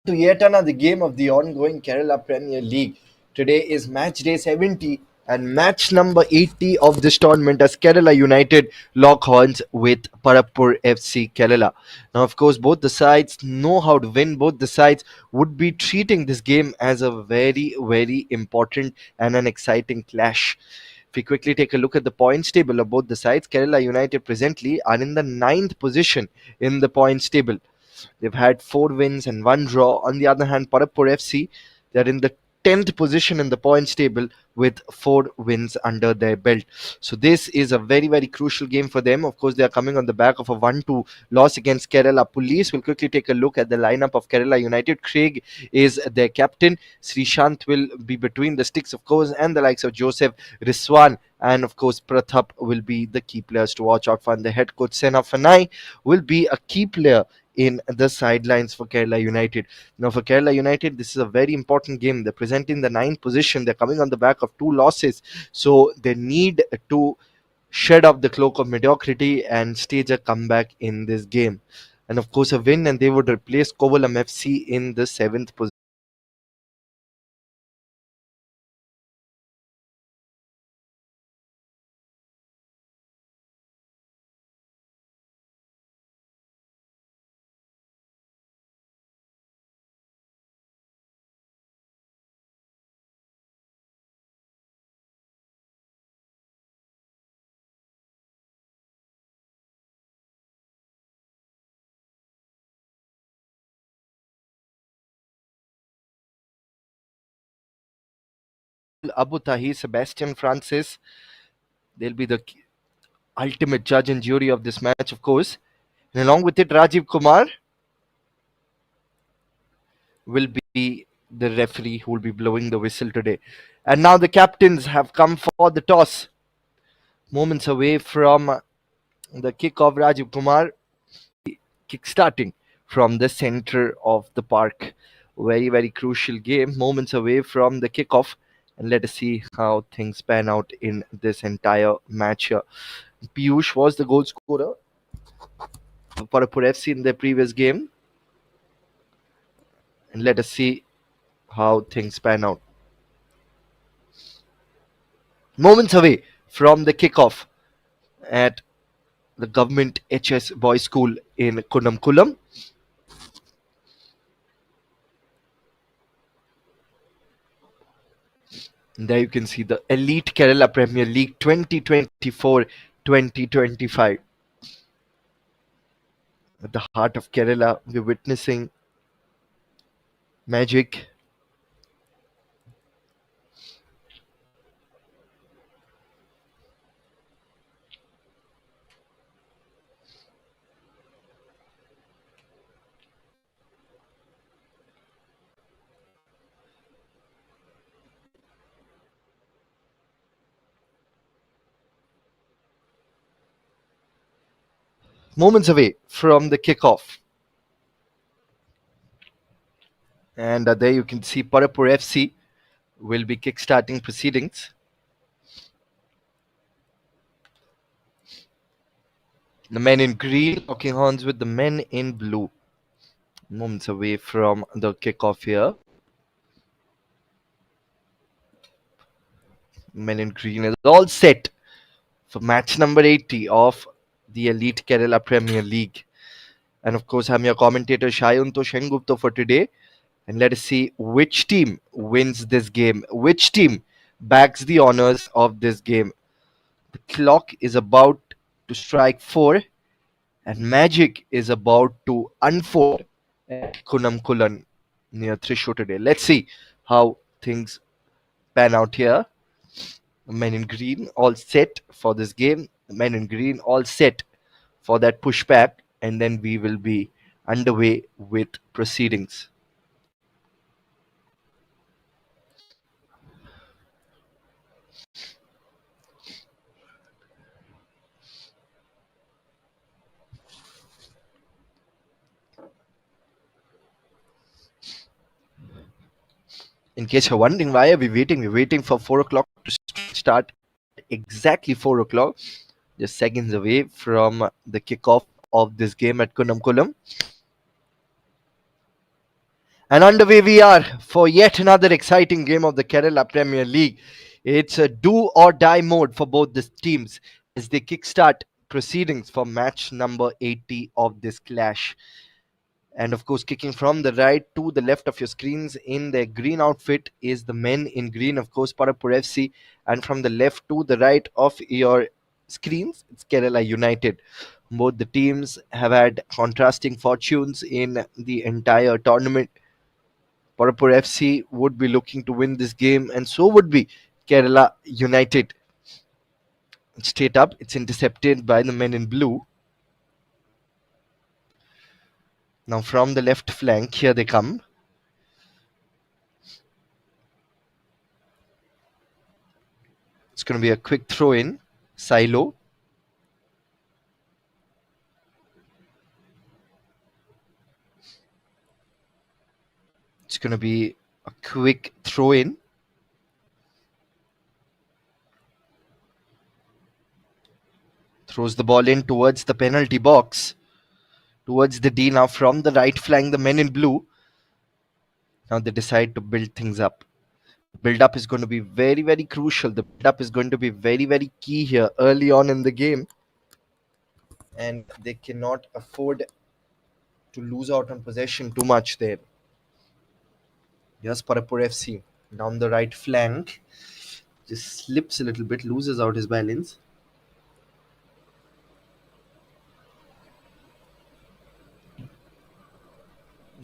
to yet another game of the ongoing Kerala Premier League. Today is match day 70 and match number 80 of this tournament as Kerala United lock horns with Parapur FC Kerala. Now, of course, both the sides know how to win. Both the sides would be treating this game as a very, very important and an exciting clash. If we quickly take a look at the points table of both the sides, Kerala United presently are in the ninth position in the points table. They've had 4 wins and 1 draw. On the other hand, Parapur FC, they're in the 10th position in the points table with 4 wins under their belt. So this is a very, very crucial game for them. Of course, they are coming on the back of a 1-2 loss against Kerala Police. We'll quickly take a look at the lineup of Kerala United. Craig is their captain. Srishant will be between the sticks, of course, and the likes of Joseph, Riswan, and of course Prathap will be the key players to watch out for. And the head coach Sena Fanai will be a key player in the sidelines for Kerala United. Now, for Kerala United, this is a very important game. They're presenting the ninth position. They're coming on the back of 2 losses. So they need to shed off the cloak of mediocrity and stage a comeback in this game. And of course, a win, and they would replace Kovalam FC in the seventh position. Abu Tahi, Sebastian Francis, they'll be the ultimate judge and jury of this match, of course. And along with it, Rajiv Kumar will be the referee who will be blowing the whistle today. And now the captains have come for the toss. Moments away from the kick of Rajiv Kumar, kick-starting from the center of the park. Very, very crucial game. Moments away from the kickoff. And let us see how things pan out in this entire match here. Piyush was the goal scorer for Parapur FC in their previous game. And let us see how things pan out. Moments away from the kickoff at the Government HS Boys School in Kunnamkulam. And there you can see the Elite Kerala Premier League 2024-2025. At the heart of Kerala, we're witnessing magic. Moments away from the kickoff. And there you can see Parapur FC will be kick-starting proceedings. The men in green locking horns with the men in blue. Moments away from the kickoff here. Men in green is all set for match number 80 of the Elite Kerala Premier League. And of course, I'm your commentator Shayunto Shengupta for today. And let us see which team wins this game, which team bags the honors of this game. The clock is about to strike 4, and magic is about to unfold at Kunamkulan near Thrissur today. Let's see how things pan out here. The men in green all set for this game. The men in green all set for that pushback, and then we will be underway with proceedings. In case you're wondering why are we waiting, we're waiting for 4 o'clock to start exactly 4 o'clock, just seconds away from the kickoff of this game at Kunnamkulam. And underway we are for yet another exciting game of the Kerala Premier League. It's a do or die mode for both the teams as they kickstart proceedings for match number 80 of this clash. And of course, kicking from the right to the left of your screens in their green outfit is the men in green, of course, Parapur FC. And from the left to the right of your screens, it's Kerala United. Both the teams have had contrasting fortunes in the entire tournament. Parapur FC would be looking to win this game, and so would be Kerala United. Straight up, it's intercepted by the men in blue. Now, from the left flank, here they come. It's going to be a quick throw in. Silo. It's going to be a quick throw in. Throws the ball in towards the penalty box. Towards the D now from the right flank, the men in blue. Now they decide to build things up. Build up is going to be very, very crucial. The build up is going to be very, very key here early on in the game. And they cannot afford to lose out on possession too much there. Yes, Parapur FC down the right flank. Just slips a little bit, loses out his balance.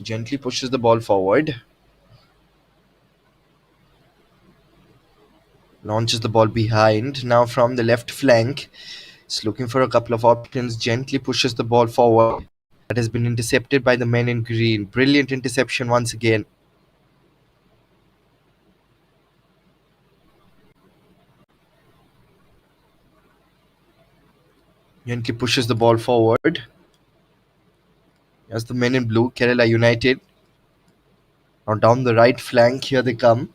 Gently pushes the ball forward. Launches the ball behind. Now from the left flank. It's looking for a couple of options. Gently pushes the ball forward. That has been intercepted by the men in green. Brilliant interception once again. Gently pushes the ball forward. As the men in blue, Kerala United. Now down the right flank, here they come.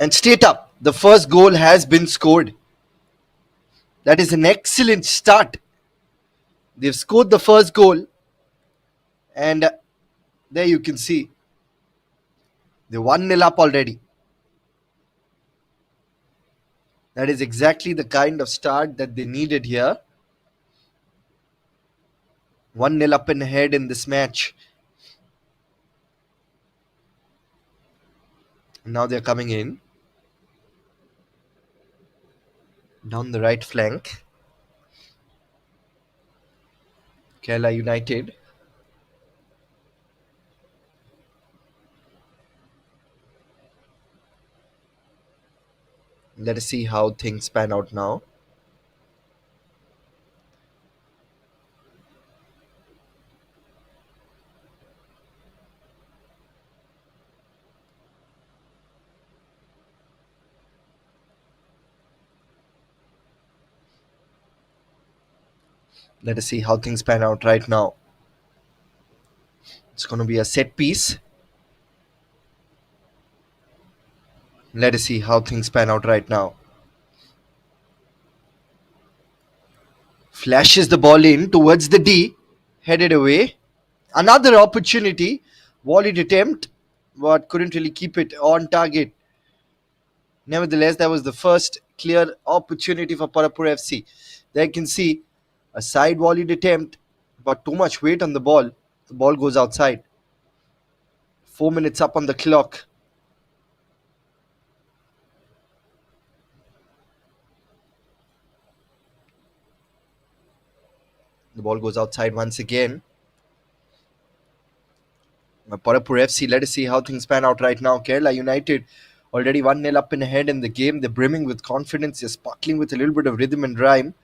And straight up, the first goal has been scored. That is an excellent start. They've scored the first goal. And there you can see they're 1-0 up already. That is exactly the kind of start that they needed here. 1-0 up and ahead in this match. Now they're coming in. Down the right flank. Kerala United. Let us see how things pan out now. Let us see how things pan out right now. It's going to be a set piece. Let us see how things pan out right now. Flashes the ball in towards the D. Headed away. Another opportunity. Volleyed attempt. But couldn't really keep it on target. Nevertheless, that was the first clear opportunity for Parapur FC. There you can see a side volleyed attempt. But too much weight on the ball. The ball goes outside. 4 minutes up on the clock. The ball goes outside once again. Parapur FC, let us see how things pan out right now. Kerala United already 1-0 up and ahead in the game. They're brimming with confidence. They're sparkling with a little bit of rhythm and rhyme.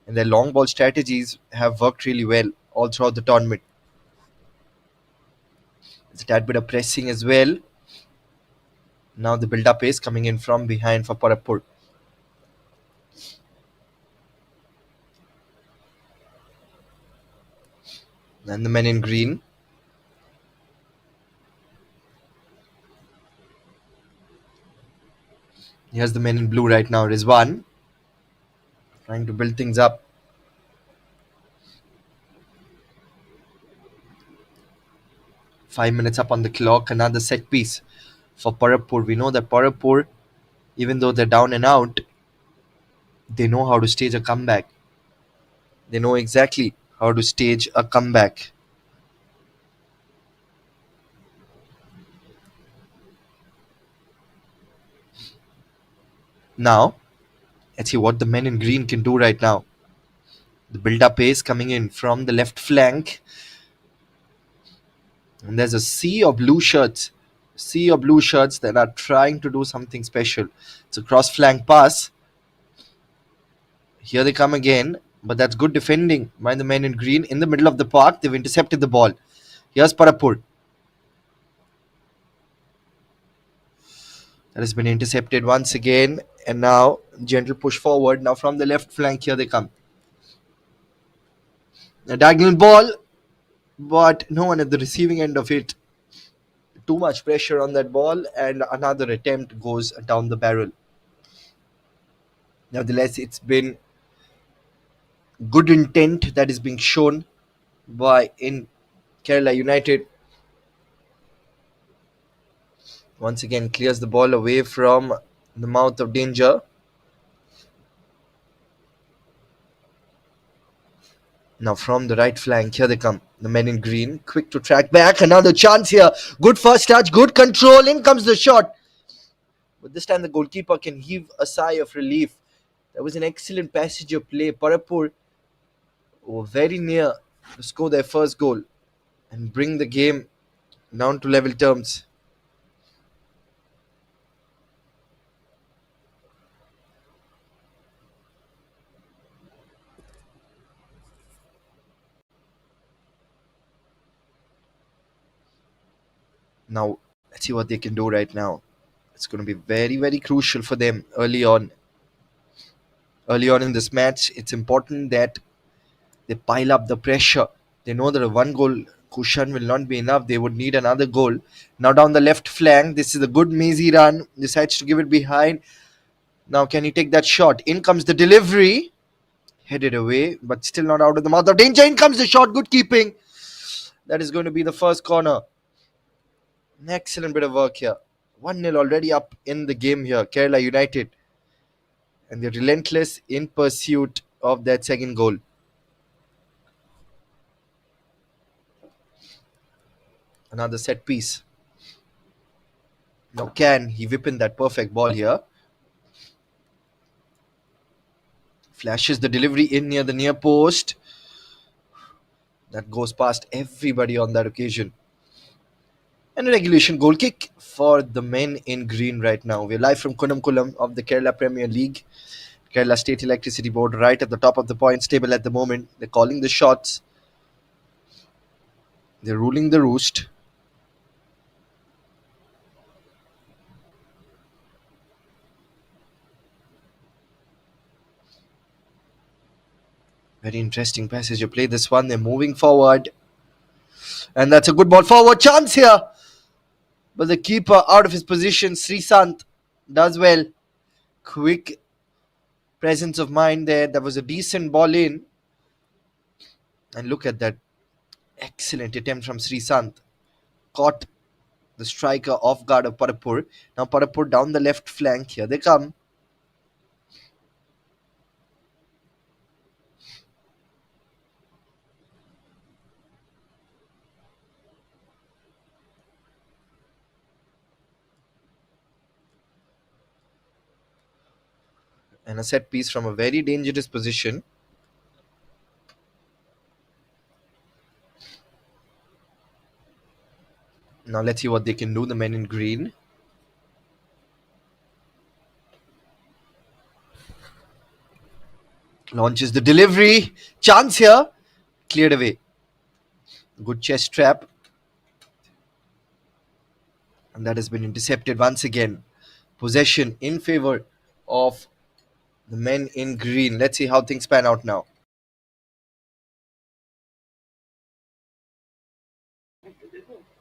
And their long ball strategies have worked really well all throughout the tournament. It's a tad bit of pressing as well. Now the build-up is coming in from behind for Parapur. And the men in green. Here's the men in blue right now. Rizwan trying to build things up. 5 minutes up on the clock. Another set piece for Parapur. We know that Parapur, even though they're down and out, they know how to stage a comeback. They know exactly how to stage a comeback. Now, let's see what the men in green can do right now. The build-up is coming in from the left flank. And there's a sea of blue shirts. Sea of blue shirts that are trying to do something special. It's a cross flank pass. Here they come again. But that's good defending by the men in green. In the middle of the park, they've intercepted the ball. Here's Parapur. That has been intercepted once again. And now, gentle push forward. Now from the left flank, here they come. A diagonal ball. But no one at the receiving end of it. Too much pressure on that ball. And another attempt goes down the barrel. Nevertheless, it's been good intent that is being shown by in Kerala United. Once again, clears the ball away from the mouth of danger. Now from the right flank, here they come. The men in green, quick to track back. Another chance here. Good first touch, good control. In comes the shot. But this time the goalkeeper can heave a sigh of relief. That was an excellent passage of play. Parapur were very near to score their first goal and bring the game down to level terms. Now, let's see what they can do right now. It's going to be very, very crucial for them early on. Early on in this match, it's important that they pile up the pressure. They know that a one goal cushion will not be enough. They would need another goal. Now down the left flank, this is a good mazy run. Decides to give it behind. Now can he take that shot? In comes the delivery. Headed away, but still not out of the mouth of danger. In comes the shot. Good keeping. That is going to be the first corner. An excellent bit of work here. 1-0 already up in the game here. Kerala United. And they're relentless in pursuit of that second goal. Another set piece. Now can he whip in that perfect ball here? Flashes the delivery in near the near post. That goes past everybody on that occasion. And a regulation goal kick for the men in green right now. We're live from Kunnamkulam of the Kerala Premier League. Kerala State Electricity Board right at the top of the points table at the moment. They're calling the shots. They're ruling the roost. Very interesting passage of play. This one, they're moving forward. And that's a good ball forward. Chance here. But the keeper out of his position, Srisant, does well. Quick presence of mind there. That was a decent ball in. And look at that excellent attempt from Srisant. Caught the striker off guard of Parapur. Now Parapur down the left flank. Here they come. And a set piece from a very dangerous position. Now let's see what they can do, the men in green. Launches the delivery. Chance here. Cleared away. Good chest trap. And that has been intercepted once again. Possession in favor of the men in green. Let's see how things pan out now.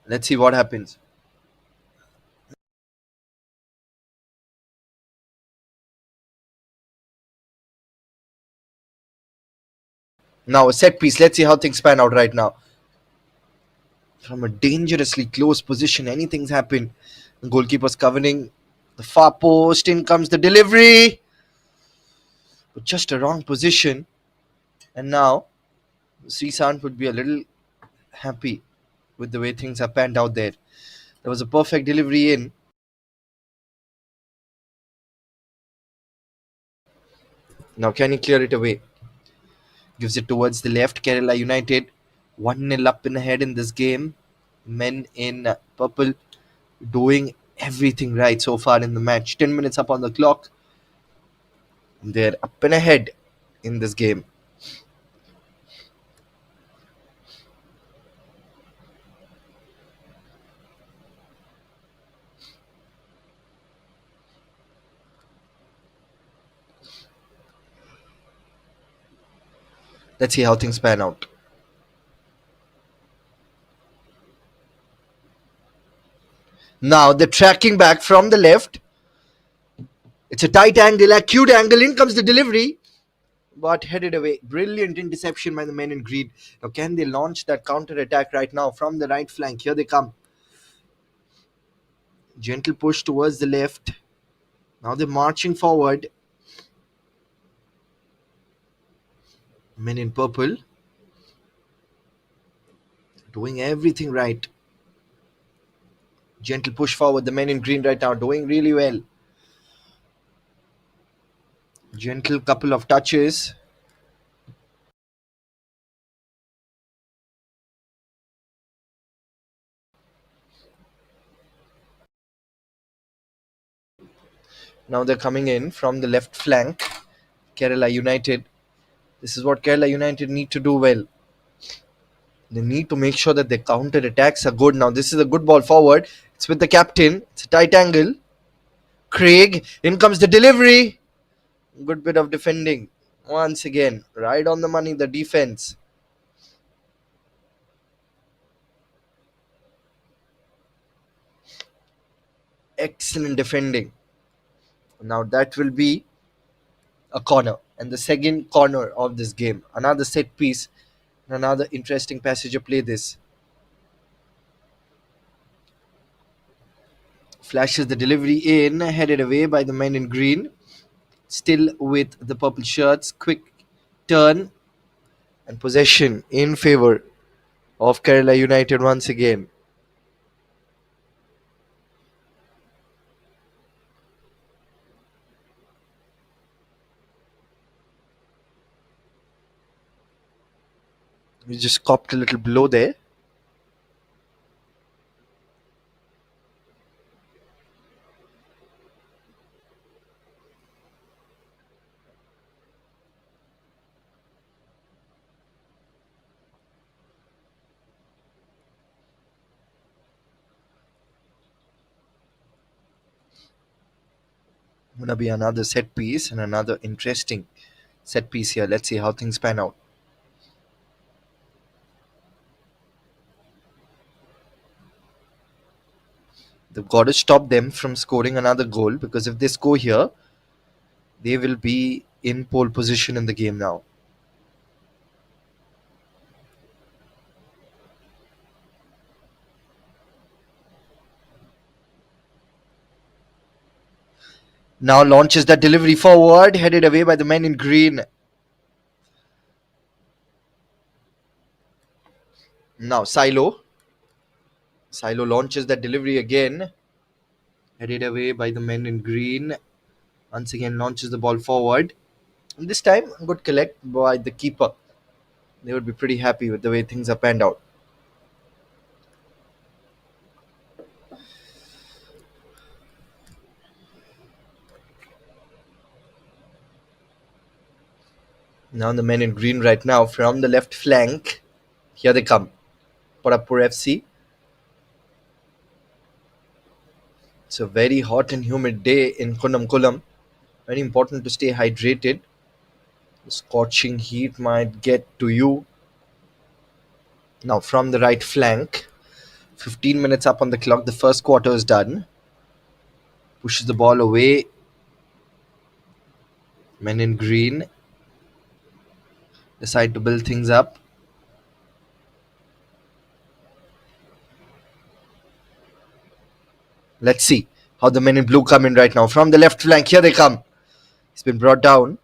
Let's see what happens. Now a set piece. Let's see how things pan out right now. From a dangerously close position, anything's happened. The goalkeeper's covering the far post. In comes the delivery. But just a wrong position. And now Srisan would be a little happy with the way things have panned out there. There was a perfect delivery in. Now can he clear it away? Gives it towards the left. Kerala United 1-0 up in ahead in this game. Men in purple doing everything right so far in the match. 10 minutes up on the clock. They're up and ahead in this game. Let's see how things pan out. Now they're tracking back from the left. It's a tight angle, acute angle. In comes the delivery, but headed away. Brilliant interception by the men in green. Now can they launch that counter attack right now from the right flank? Here they come. Gentle push towards the left. Now they're marching forward. Men in purple doing everything right. Gentle push forward. The men in green right now doing really well. Gentle couple of touches. Now they're coming in from the left flank. Kerala United. This is what Kerala United need to do well. They need to make sure that their counter attacks are good. Now this is a good ball forward. It's with the captain. It's a tight angle. Craig. In comes the delivery. Good bit of defending. Once again, right on the money, the defense. Excellent defending. Now that will be a corner. And the second corner of this game. Another set piece. Another interesting passage of play this. Flashes the delivery in. Headed away by the men in green. Still with the purple shirts. Quick turn. And possession in favor of Kerala United once again. We just copped a little blow there. Gonna be another set piece and another interesting set piece here. Let's see how things pan out. They've got to stop them from scoring another goal because if they score here, they will be in pole position in the game now. Now launches that delivery forward, headed away by the men in green. Now Silo. Silo launches that delivery again, headed away by the men in green. Once again launches the ball forward. And this time, good collect by the keeper. They would be pretty happy with the way things are panned out. Now the men in green right now from the left flank. Here they come. Parapur FC. It's a very hot and humid day in Kunnam. Very important to stay hydrated. The scorching heat might get to you. Now from the right flank. 15 minutes up on the clock. The first quarter is done. Pushes the ball away. Men in green. decide to build things up. Let's see how the men in blue come in right now. From the left flank, here they come. He's been brought down.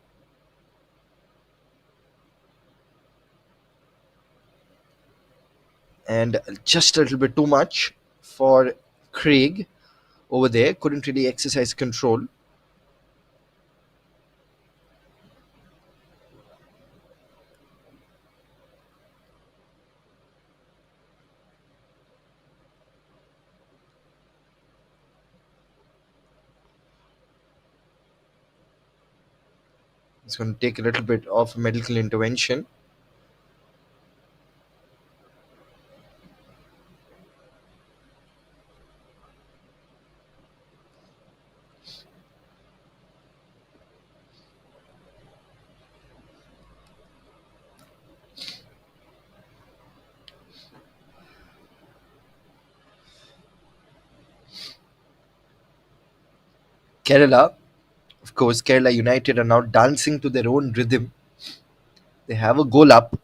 And just a little bit too much for Craig over there. Couldn't really exercise control. It's going to take a little bit of medical intervention. Kerala, of course, Kerala United are now dancing to their own rhythm. They have a goal up.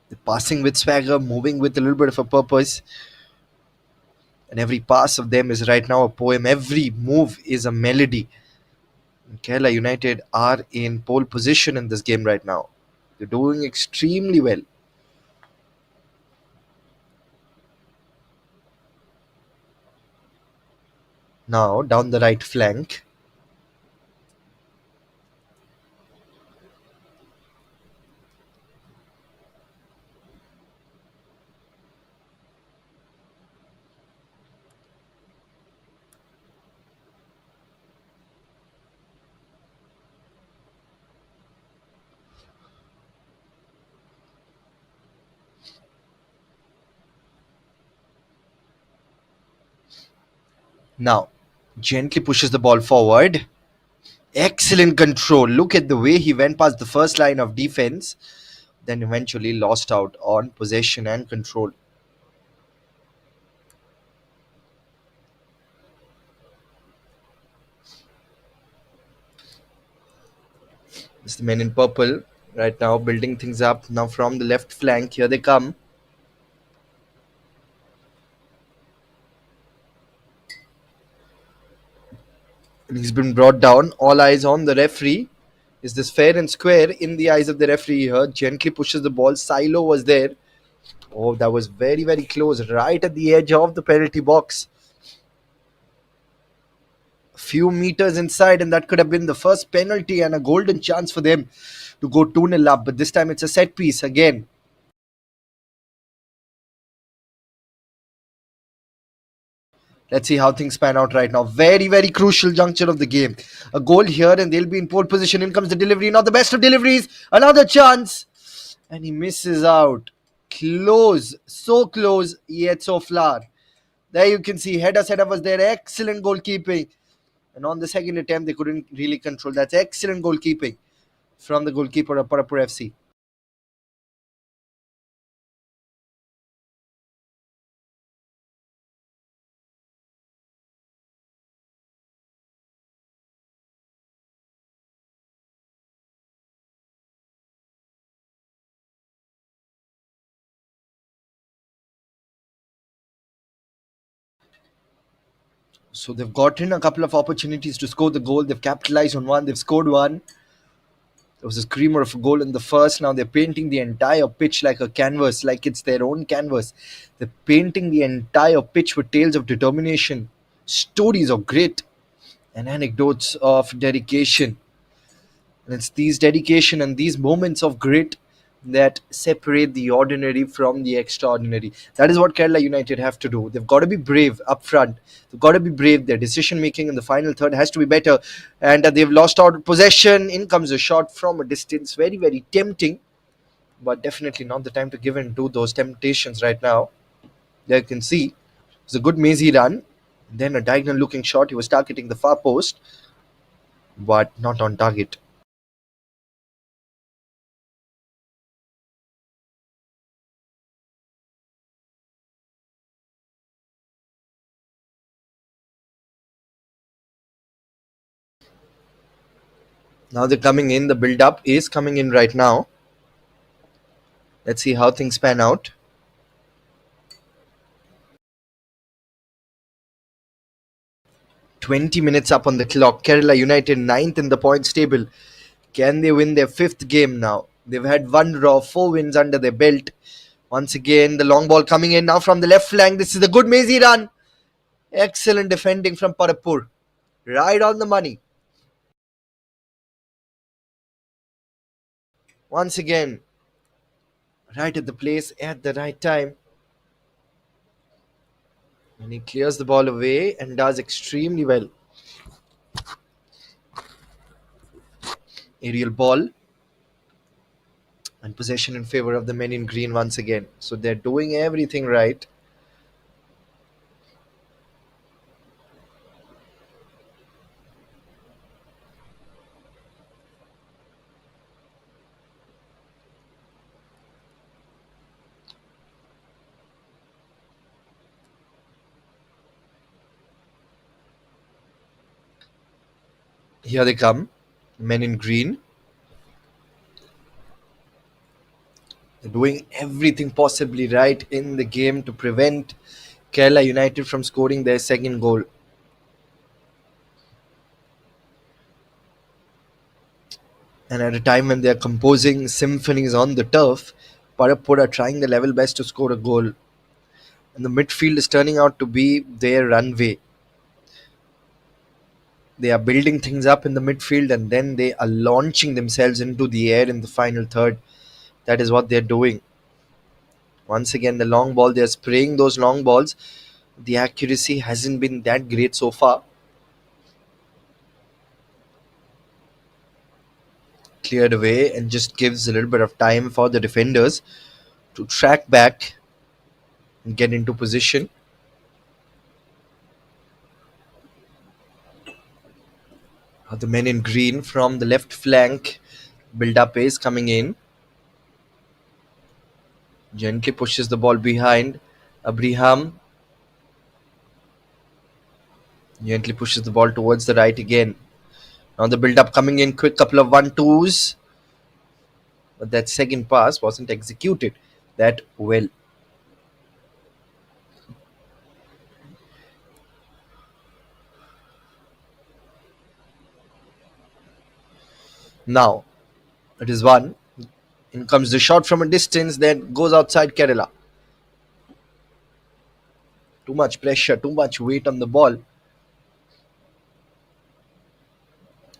They're passing with swagger, moving with a little bit of a purpose. And every pass of them is right now a poem. Every move is a melody. And Kerala United are in pole position in this game right now. They're doing extremely well. Now, down the right flank. Now, gently pushes the ball forward. Excellent control. Look at the way he went past the first line of defense, then eventually lost out on possession and control. It's the men in purple right now building things up. Now from the left flank, here they come. And he's been brought down. All eyes on the referee. Is this fair and square in the eyes of the referee here? Gently pushes the ball. Silo was there. Oh, that was very, very close. Right at the edge of the penalty box. A few meters inside, and that could have been the first penalty and a golden chance for them to go 2-0 up. But this time it's a set piece again. Let's see how things pan out right now. Very, very crucial juncture of the game. A goal here, and they'll be in pole position. In comes the delivery. Not the best of deliveries. Another chance. And he misses out. Close. So close, yet so far. There you can see header setup was there. Excellent goalkeeping. And on the second attempt, they couldn't really control. That's excellent goalkeeping from the goalkeeper of Parapur FC. So they've gotten a couple of opportunities to score the goal. They've capitalized on one. They've scored one. There was a screamer of a goal in the first. Now they're painting the entire pitch like a canvas, like it's their own canvas. They're painting the entire pitch with tales of determination, stories of grit, and anecdotes of dedication. And it's these dedication and these moments of grit that separate the ordinary from the extraordinary. That is what Kerala United have to do. They've got to be brave up front. They've got to be brave. Their decision making in the final third has to be better. And they've lost out possession. In comes a shot from a distance. Very, very tempting. But definitely not the time to give in to those temptations right now. There you can see it's a good mazy run. Then a diagonal looking shot. He was targeting the far post, but not on target. Now they're coming in. The build up is coming in right now. Let's see how things pan out. 20 minutes up on the clock. Kerala United ninth in the points table. Can they win their fifth game now? They've had one draw, four wins under their belt. Once again, the long ball coming in now from the left flank. This is a good Maisie run. Excellent defending from Parapur. Right on the money. Once again, right at the place at the right time. And he clears the ball away and does extremely well. Aerial ball and possession in favor of the men in green once again. So they're doing everything right. Here they come. Men in green. They're doing everything possibly right in the game to prevent Kerala United from scoring their second goal. And at a time when they're composing symphonies on the turf, Parapur are trying their level best to score a goal. And the midfield is turning out to be their runway. They are building things up in the midfield and then they are launching themselves into the air in the final third. That is what they're doing. Once again, the long ball, they're spraying those long balls. The accuracy hasn't been that great so far. Cleared away and just gives a little bit of time for the defenders to track back and get into position. The men in green from the left flank. Build up is coming in. Gently pushes the ball behind. Abraham gently pushes the ball towards the right again. Now the build up coming in quick, couple of 1-2s. But that second pass wasn't executed that well. Now it is one. In comes the shot from a distance that goes outside Kerala. Too much pressure, too much weight on the ball.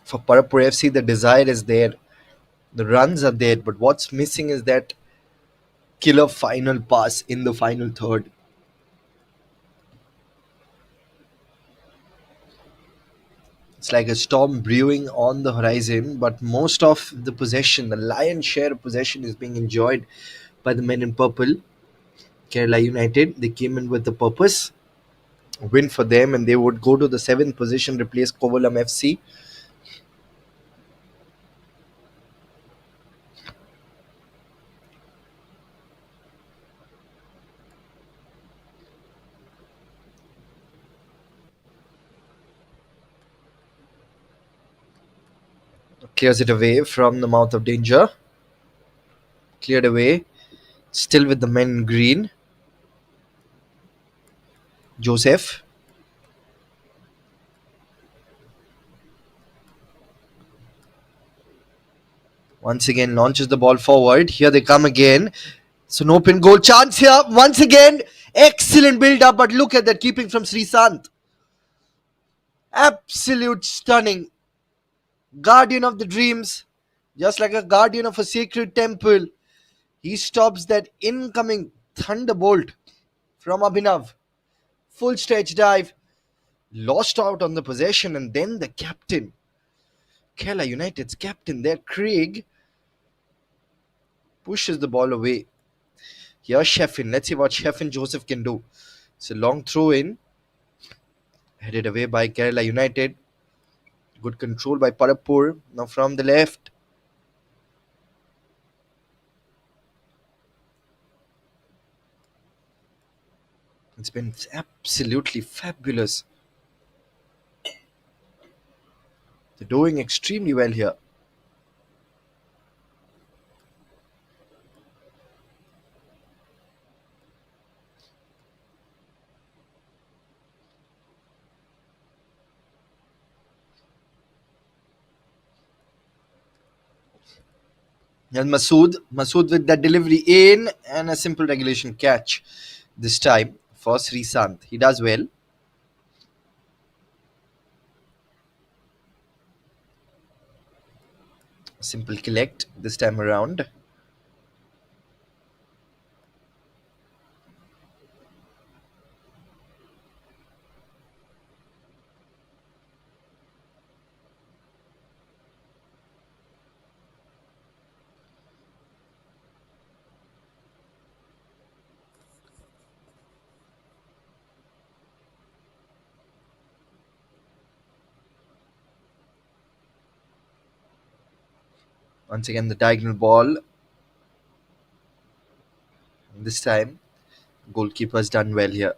For Parapur FC, the desire is there. The runs are there. But what's missing is that killer final pass in the final third. It's like a storm brewing on the horizon, but most of the possession, the lion's share of possession, is being enjoyed by the men in purple. Kerala United, they came in with the purpose, win for them, and they would go to the seventh position, replace Kovalam FC. Clears it away from the mouth of danger. Cleared away. Still with the men in green. Joseph. Once again launches the ball forward. Here they come again. So no open goal chance here. Once again, excellent build up, but look at that keeping from Srisant. Absolute stunning. Guardian of the dreams. Just like a guardian of a sacred temple. He stops that incoming thunderbolt from Abhinav. Full stretch dive. Lost out on the possession, and then the captain. Kerala United's captain there, Craig, pushes the ball away. Here's Sheffin. Let's see what Sheffin Joseph can do. It's a long throw in. Headed away by Kerala United. Good control by Parapur. Now from the left. It's been absolutely fabulous. They're doing extremely well here. And Masood with that delivery in and a simple regulation catch. This time for Srisant. He does well. Simple collect this time around. Once again, the diagonal ball. This time, goalkeeper's done well here.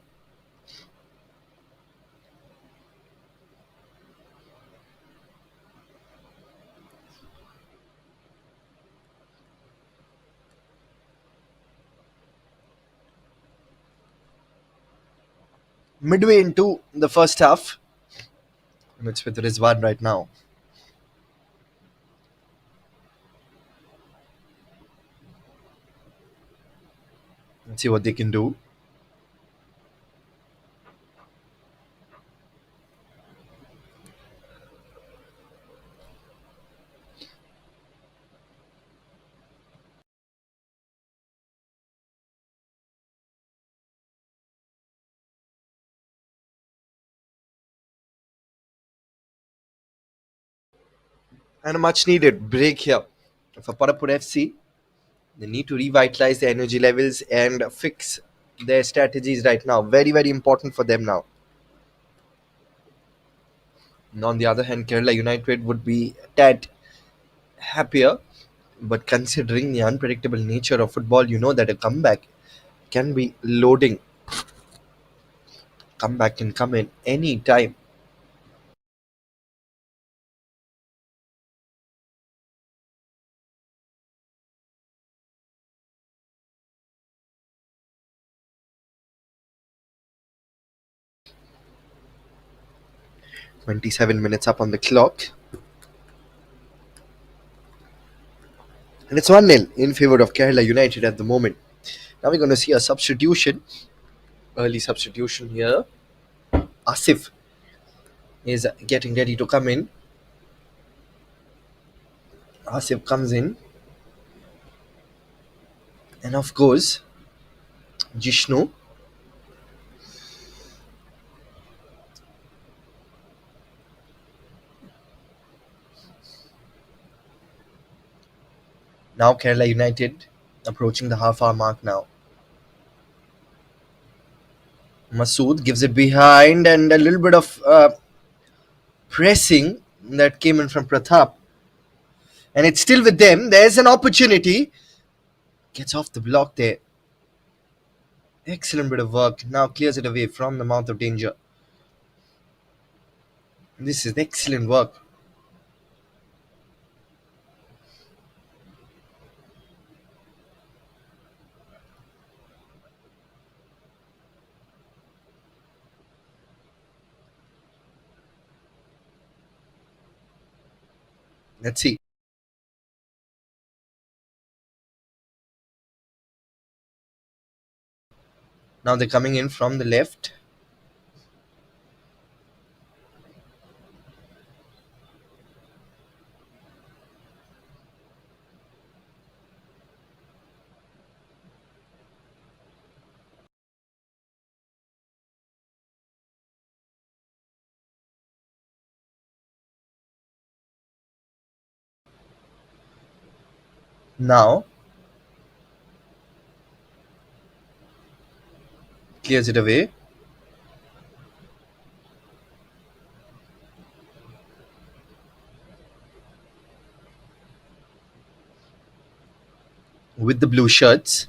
Midway into the first half, and it's with Rizwan right now. Let's see what they can do. And a much needed break here for Parapur FC. They need to revitalize their energy levels and fix their strategies right now. Very, very important for them now. And on the other hand, Kerala United would be a tad happier. But considering the unpredictable nature of football, you know that a comeback can be loading. Comeback can come in any time. 27 minutes up on the clock. And it's 1-0 in favor of Kerala United at the moment. Now we're going to see a substitution. Early substitution here. Asif is getting ready to come in. Asif comes in. And of course, Jishnu. Now Kerala United approaching the half hour mark now. Masood gives it behind and a little bit of pressing that came in from Pratap. And it's still with them. There's an opportunity. Gets off the block there. Excellent bit of work. Now clears it away from the mouth of danger. This is excellent work. Let's see. Now they're coming in from the left. Now clears it away. With the blue shirts.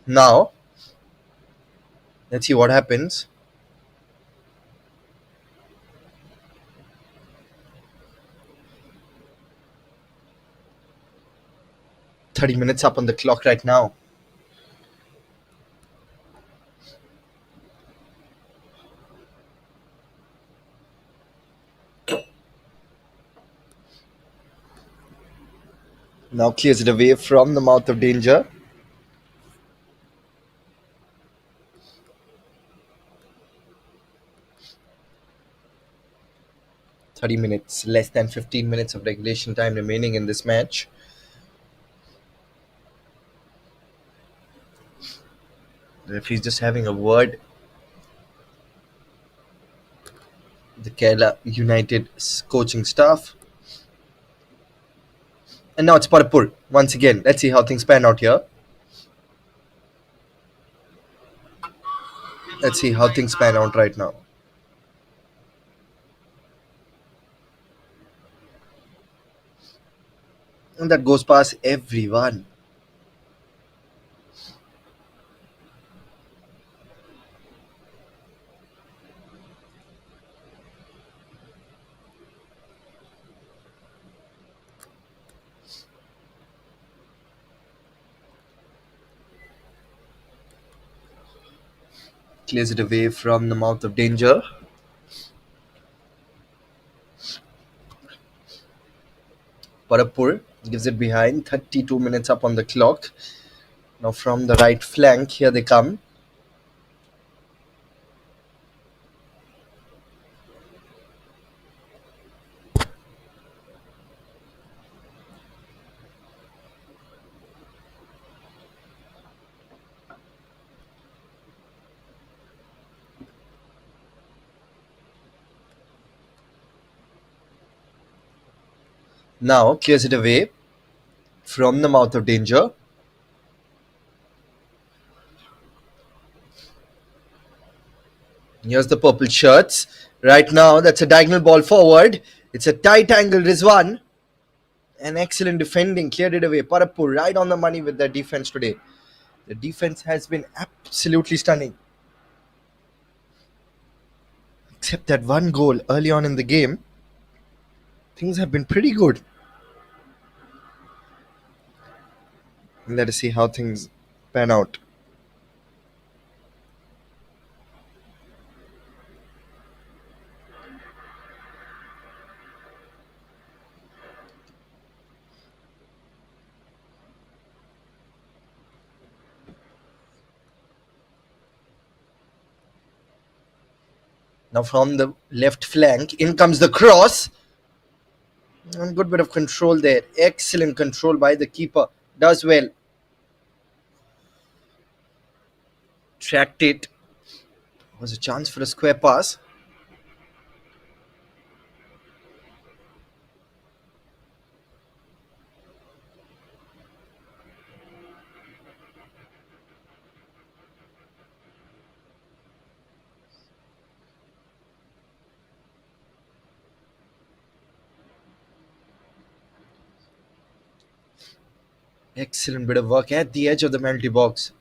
Now, let's see what happens. 30 minutes up on the clock right now. Now clears it away from the mouth of danger. 30 minutes, less than 15 minutes of regulation time remaining in this match. The referee's just having a word. The Kerala United coaching staff. And now it's Parapur once again. Let's see how things pan out here. Let's see how things pan out right now. And that goes past everyone. Clears it away from the mouth of danger. Parapur gives it behind. 32 minutes up on the clock. Now from the right flank, here they come. Now clears it away from the mouth of danger. Here's the purple shirts. Right now, that's a diagonal ball forward. It's a tight angle Rizwan. An excellent defending, cleared it away. Parapur right on the money with their defense today. The defense has been absolutely stunning. Except that one goal early on in the game, things have been pretty good. Let us see how things pan out. Now from the left flank, in comes the cross. And good bit of control there. Excellent control by the keeper. Does well. Tracked it. Was a chance for a square pass. Excellent bit of work at the edge of the penalty box.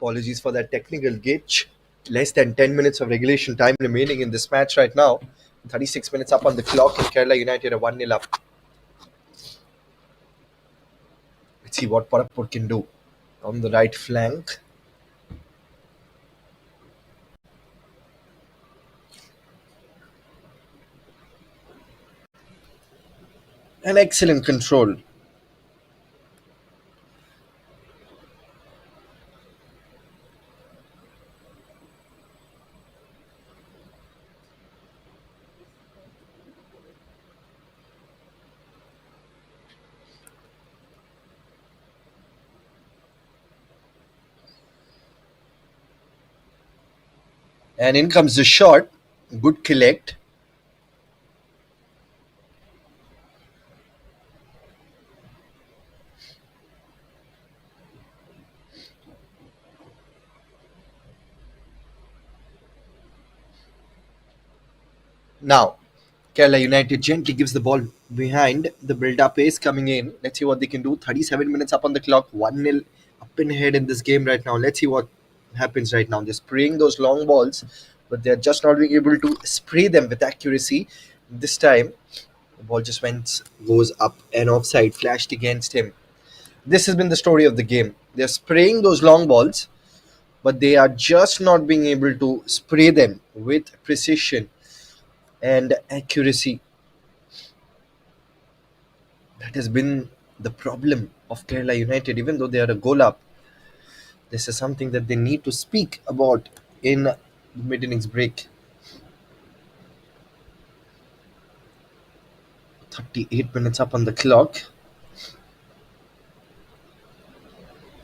Apologies for that technical glitch. Less than 10 minutes of regulation time remaining in this match right now. 36 minutes up on the clock and Kerala United are 1-0 up. Let's see what Parapur can do. On the right flank. An excellent control. And in comes the shot. Good collect. Now, Kerala United gently gives the ball behind. The build-up is coming in. Let's see what they can do. 37 minutes up on the clock. 1-0 up in ahead in this game right now. Let's see what happens right now. They're spraying those long balls, but they're just not being able to spray them with accuracy. This time, the ball just goes up and offside, flashed against him. This has been the story of the game. They're spraying those long balls, but they are just not being able to spray them with precision and accuracy. That has been the problem of Kerala United. Even though they are a goal up, this is something that they need to speak about in the mid innings break. 38 minutes up on the clock.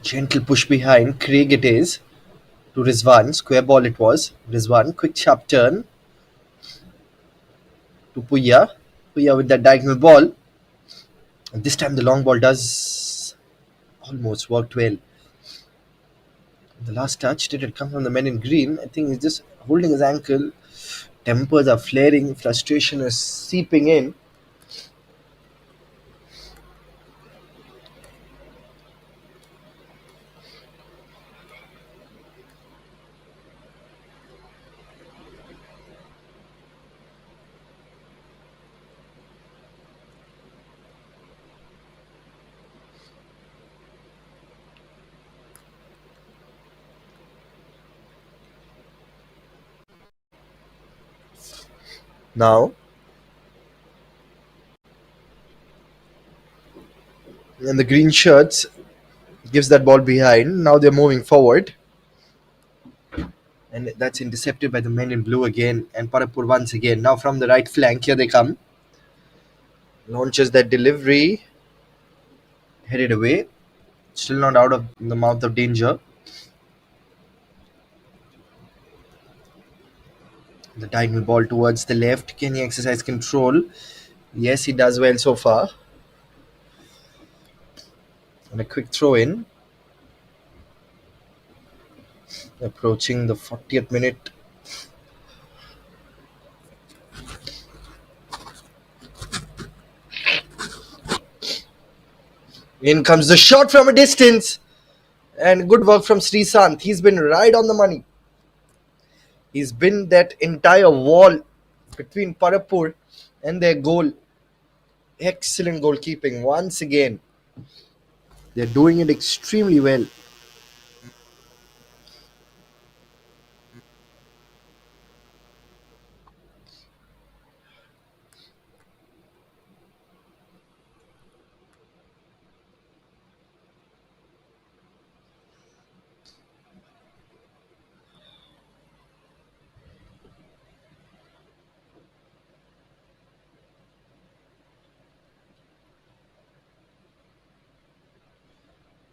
Gentle push behind. Craig it is to Rizwan. Square ball it was. Rizwan, quick sharp turn to Puya. Puya with that diagonal ball. And this time the long ball does almost worked well. The last touch, did it come from the man in green? I think he's just holding his ankle. Tempers are flaring. Frustration is seeping in. Now, and the green shirts gives that ball behind. Now they're moving forward. And that's intercepted by the men in blue again. And Parapur once again. Now from the right flank, here they come. Launches that delivery. Headed away. Still not out of the mouth of danger. The diagonal ball towards the left. Can he exercise control? Yes, he does well so far. And a quick throw in. Approaching the 40th minute. In comes the shot from a distance. And good work from Srisant. He's been right on the money. He's been that entire wall between Parapur and their goal. Excellent goalkeeping once again. They're doing it extremely well.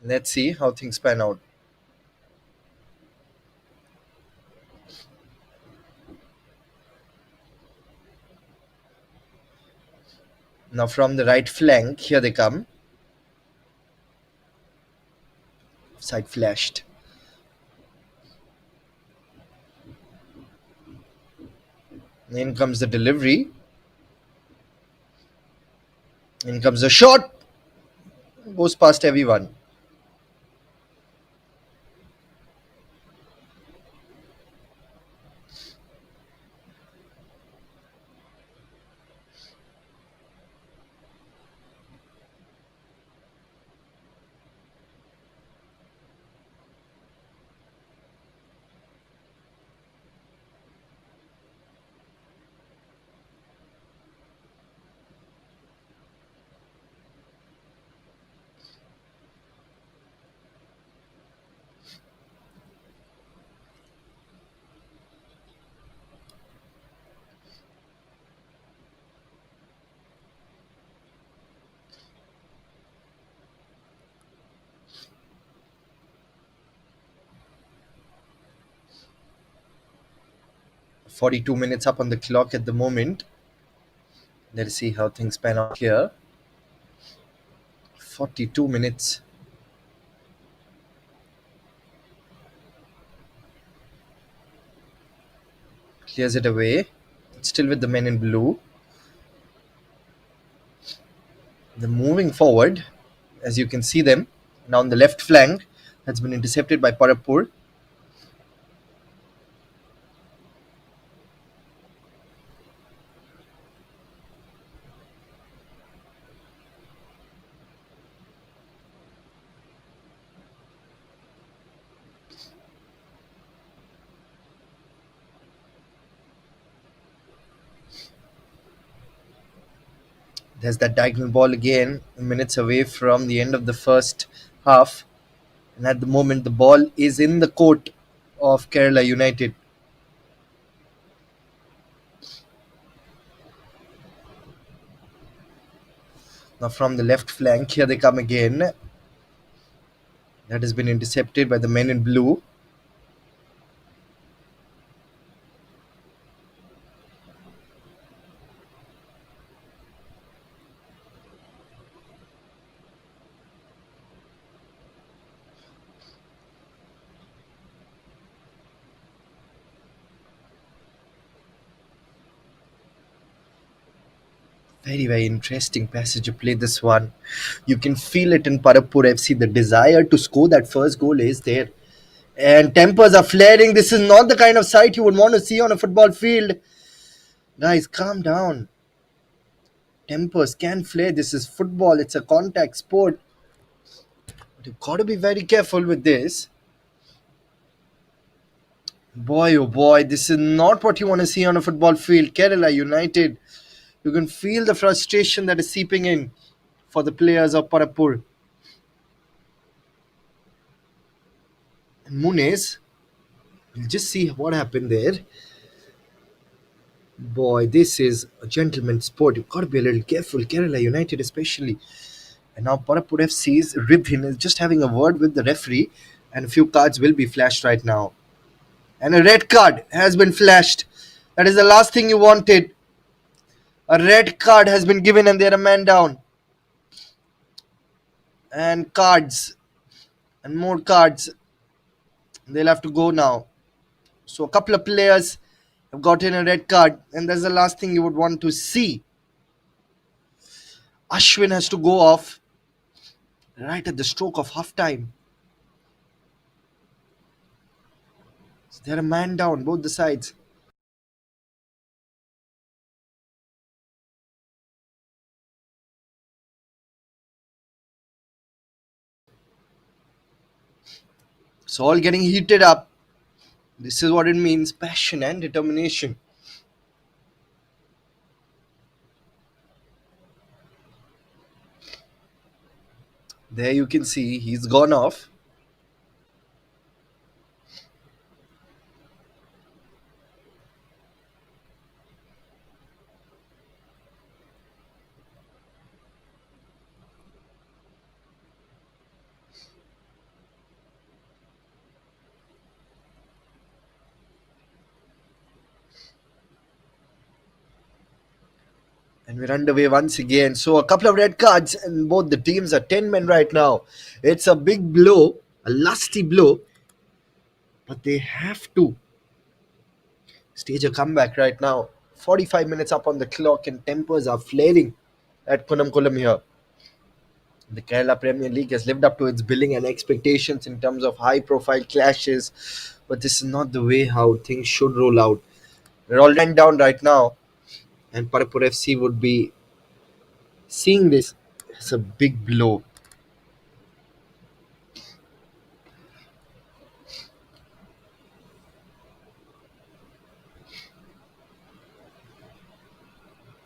Let's see how things pan out. Now from the right flank, here they come. Side flashed. In comes the delivery. In comes the shot. Goes past everyone. .42 minutes up on the clock at the moment. Let's see how things pan out here. 42 minutes. Clears it away. Still with the men in blue. They're moving forward, as you can see them. Now on the left flank, has been intercepted by Parapur. There's that diagonal ball again, minutes away from the end of the first half. And at the moment, the ball is in the court of Kerala United. Now from the left flank, here they come again. That has been intercepted by the men in blue. Very, very interesting passage of play, this one. You can feel it in Parapur FC. The desire to score that first goal is there. And tempers are flaring. This is not the kind of sight you would want to see on a football field. Guys, calm down. Tempers can flare. This is football. It's a contact sport. But you've got to be very careful with this. Boy, oh boy, this is not what you want to see on a football field. Kerala United. You can feel the frustration that is seeping in for the players of Parapur. And Muniz, we'll just see what happened there. Boy, this is a gentleman's sport. You've got to be a little careful. Kerala United, especially. And now Parapur FC's Ribhin is just having a word with the referee, and a few cards will be flashed right now. And a red card has been flashed. That is the last thing you wanted. A red card has been given, and they're a man down. And cards. And more cards. They'll have to go now. So a couple of players have gotten a red card, and that's the last thing you would want to see. Ashwin has to go off right at the stroke of half time. So they're a man down, both the sides. So all getting heated up. This is what it means, passion and determination. There you can see he's gone off. And we're underway once again. So a couple of red cards, and both the teams are 10 men right now. It's a big blow, a lusty blow, but they have to stage a comeback right now. 45 minutes up on the clock, and tempers are flaring at Kunam here. The Kerala Premier League has lived up to its billing and expectations in terms of high profile clashes, but this is not the way how things should roll out. We're all ran down right now, and Parapur FC would be seeing this as a big blow.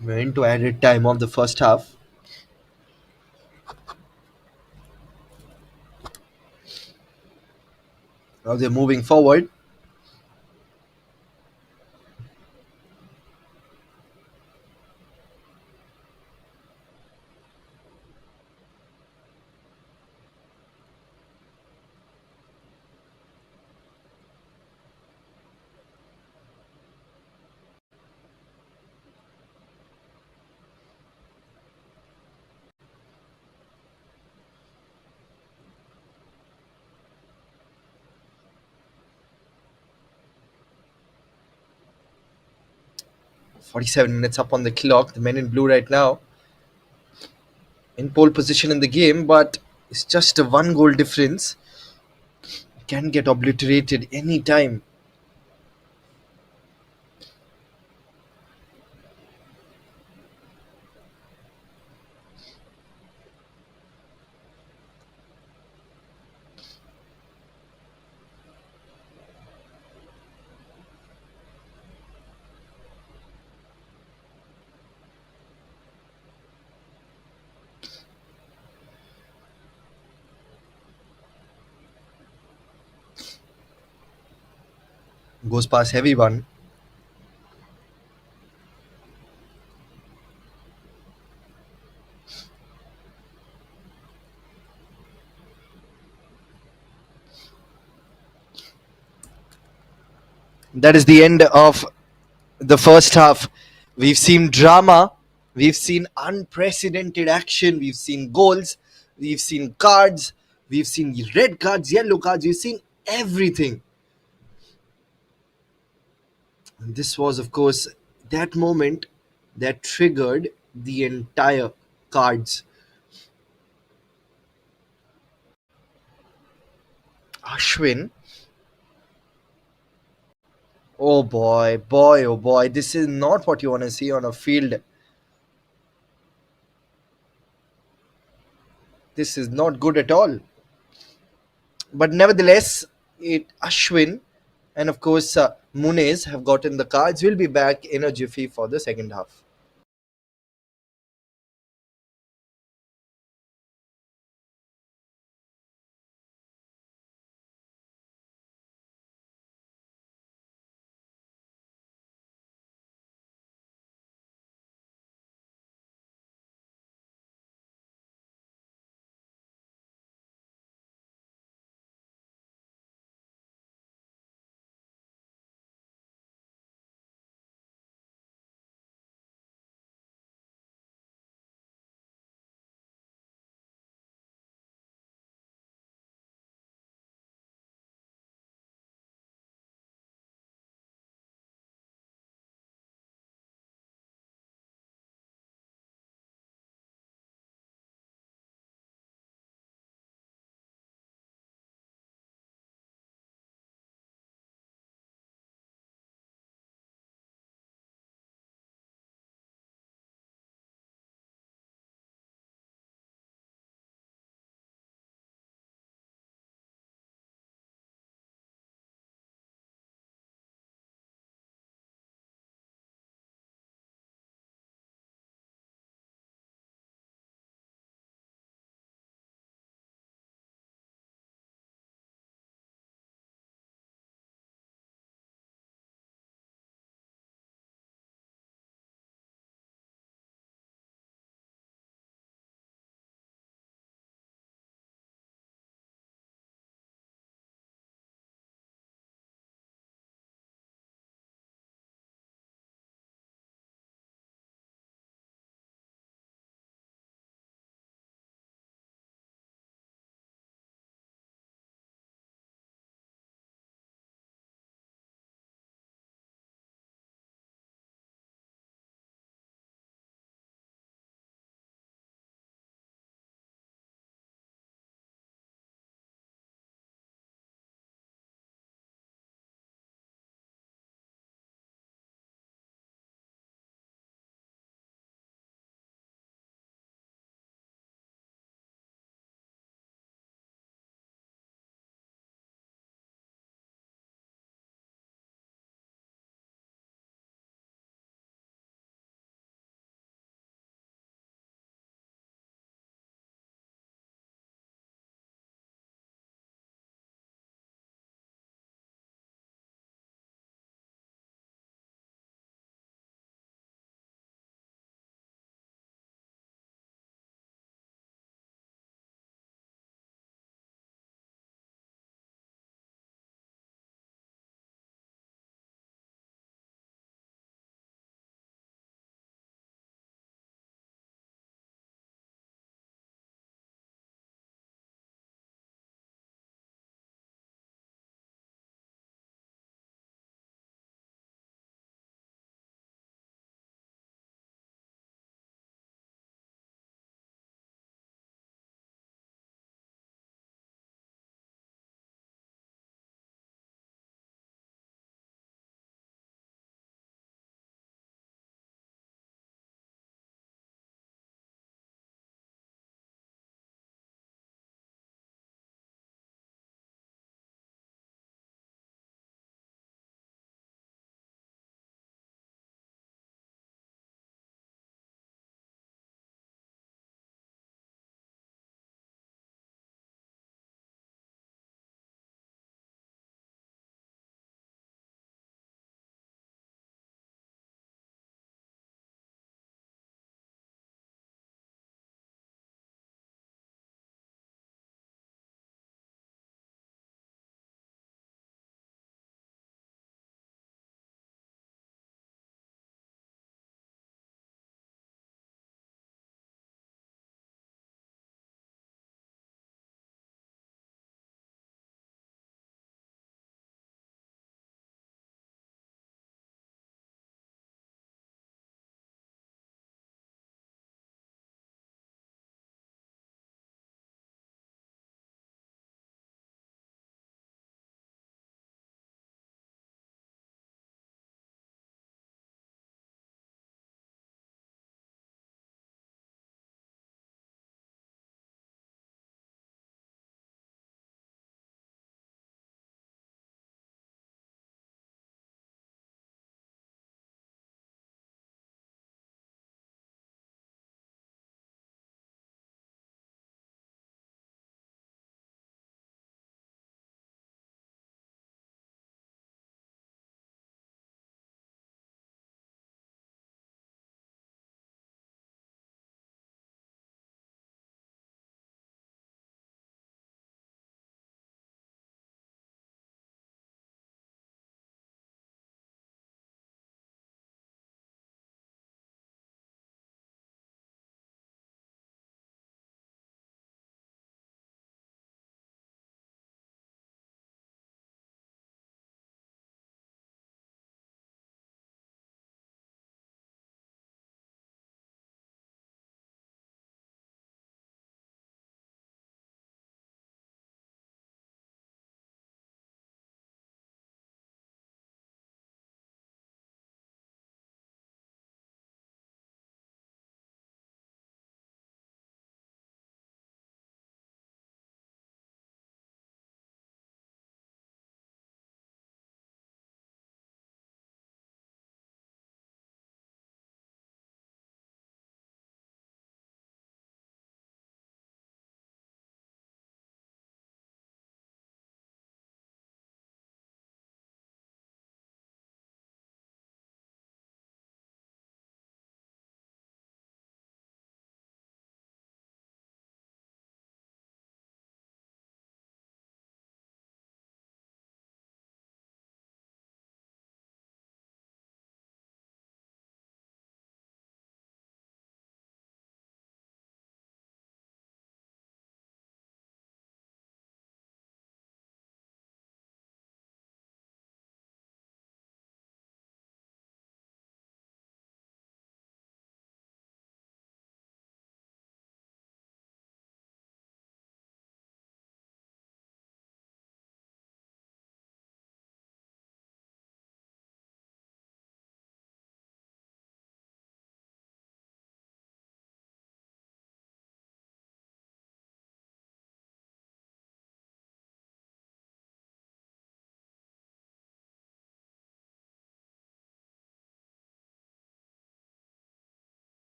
We're into added time of the first half. Now they're moving forward. 47 minutes up on the clock. The men in blue right now in pole position in the game, but it's just a one goal difference. Can get obliterated any time. Goes past everyone. That is the end of the first half. We've seen drama, we've seen unprecedented action, we've seen goals, we've seen cards, we've seen red cards, yellow cards, we've seen everything. And this was, of course, that moment that triggered the entire cards. Ashwin, oh boy, oh boy, this is not what you want to see on a field. This is not good at all. But nevertheless, it Ashwin and of course Munez have gotten the cards. We'll be back in a jiffy for the second half.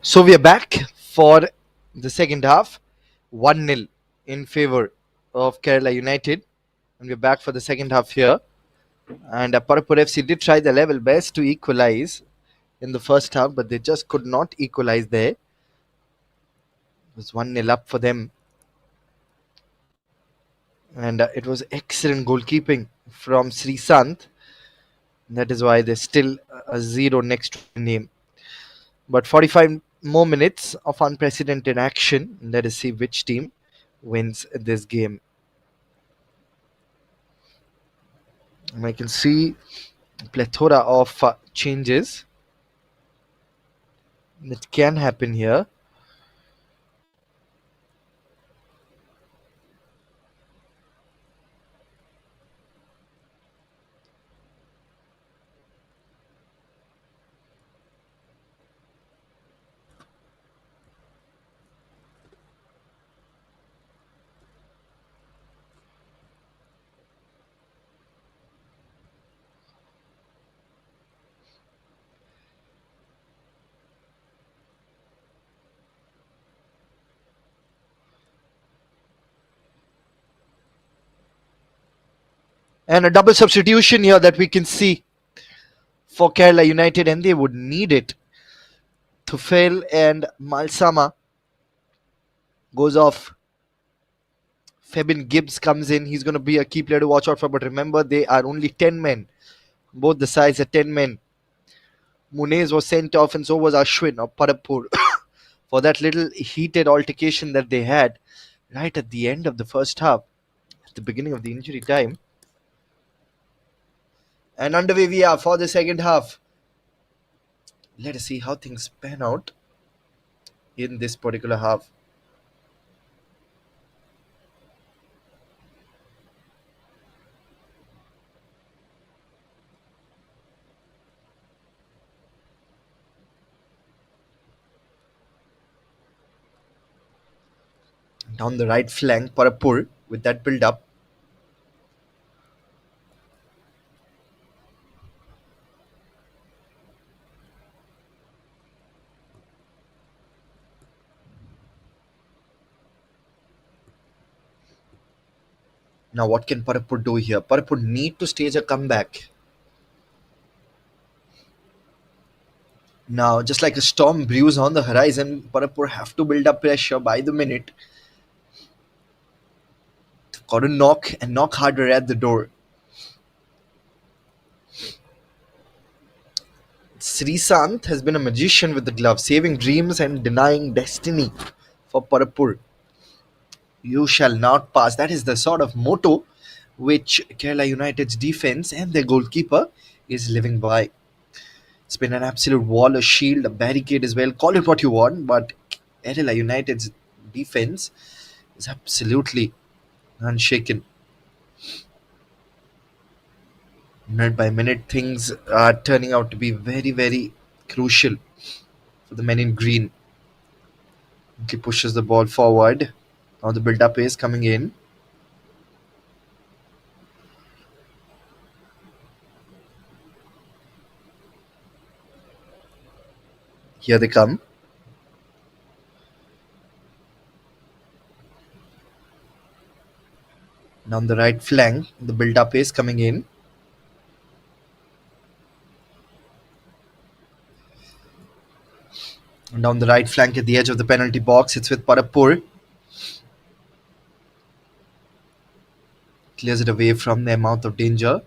So we are back for the second half, 1-0 in favor of Kerala United. And we're back for the second half here. And Parapur FC did try their level best to equalize in the first half, but they just could not equalize there. It was 1-0 up for them. And it was excellent goalkeeping from Sri Sant. That is why there's still a zero next to the name. But 45 more minutes of unprecedented action. Let us see which team wins this game. And I can see a plethora of changes that can happen here. And a double substitution here that we can see for Kerala United, and they would need it. Tufel and Malsama goes off. Febin Gibbs comes in. He's going to be a key player to watch out for. But remember, they are only 10 men. Both the sides are 10 men. Munez was sent off, and so was Ashwin of Parapur for that little heated altercation that they had right at the end of the first half, at the beginning of the injury time. And underway we are for the second half. Let us see how things pan out in this particular half. Down the right flank, Parapur with that build up. Now, what can Parapur do here? Parapur need to stage a comeback. Now, just like a storm brews on the horizon, Parapur have to build up pressure by the minute. Got to knock and knock harder at the door. Sri Sant has been a magician with the glove, saving dreams and denying destiny for Parapur. You shall not pass. That is the sort of motto which Kerala United's defense and their goalkeeper is living by. It's been an absolute wall, a shield, a barricade as well. Call it what you want, but Kerala United's defense is absolutely unshaken. Minute by minute, things are turning out to be very, very crucial for the men in green. He pushes the ball forward. Now the build-up is coming in. Here they come. Down the right flank, the build-up is coming in. And down the right flank at the edge of the penalty box, it's with Parapur. Clears it away from their mouth of danger.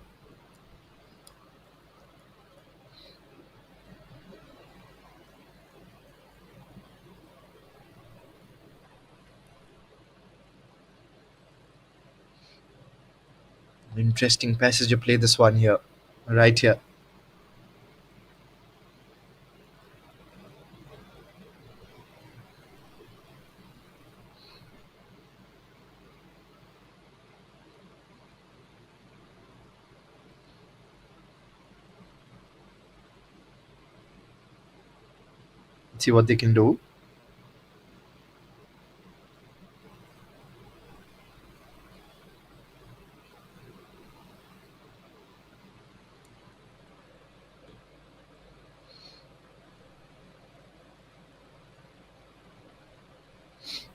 Interesting passage to play this one here. Right here. Let's see what they can do.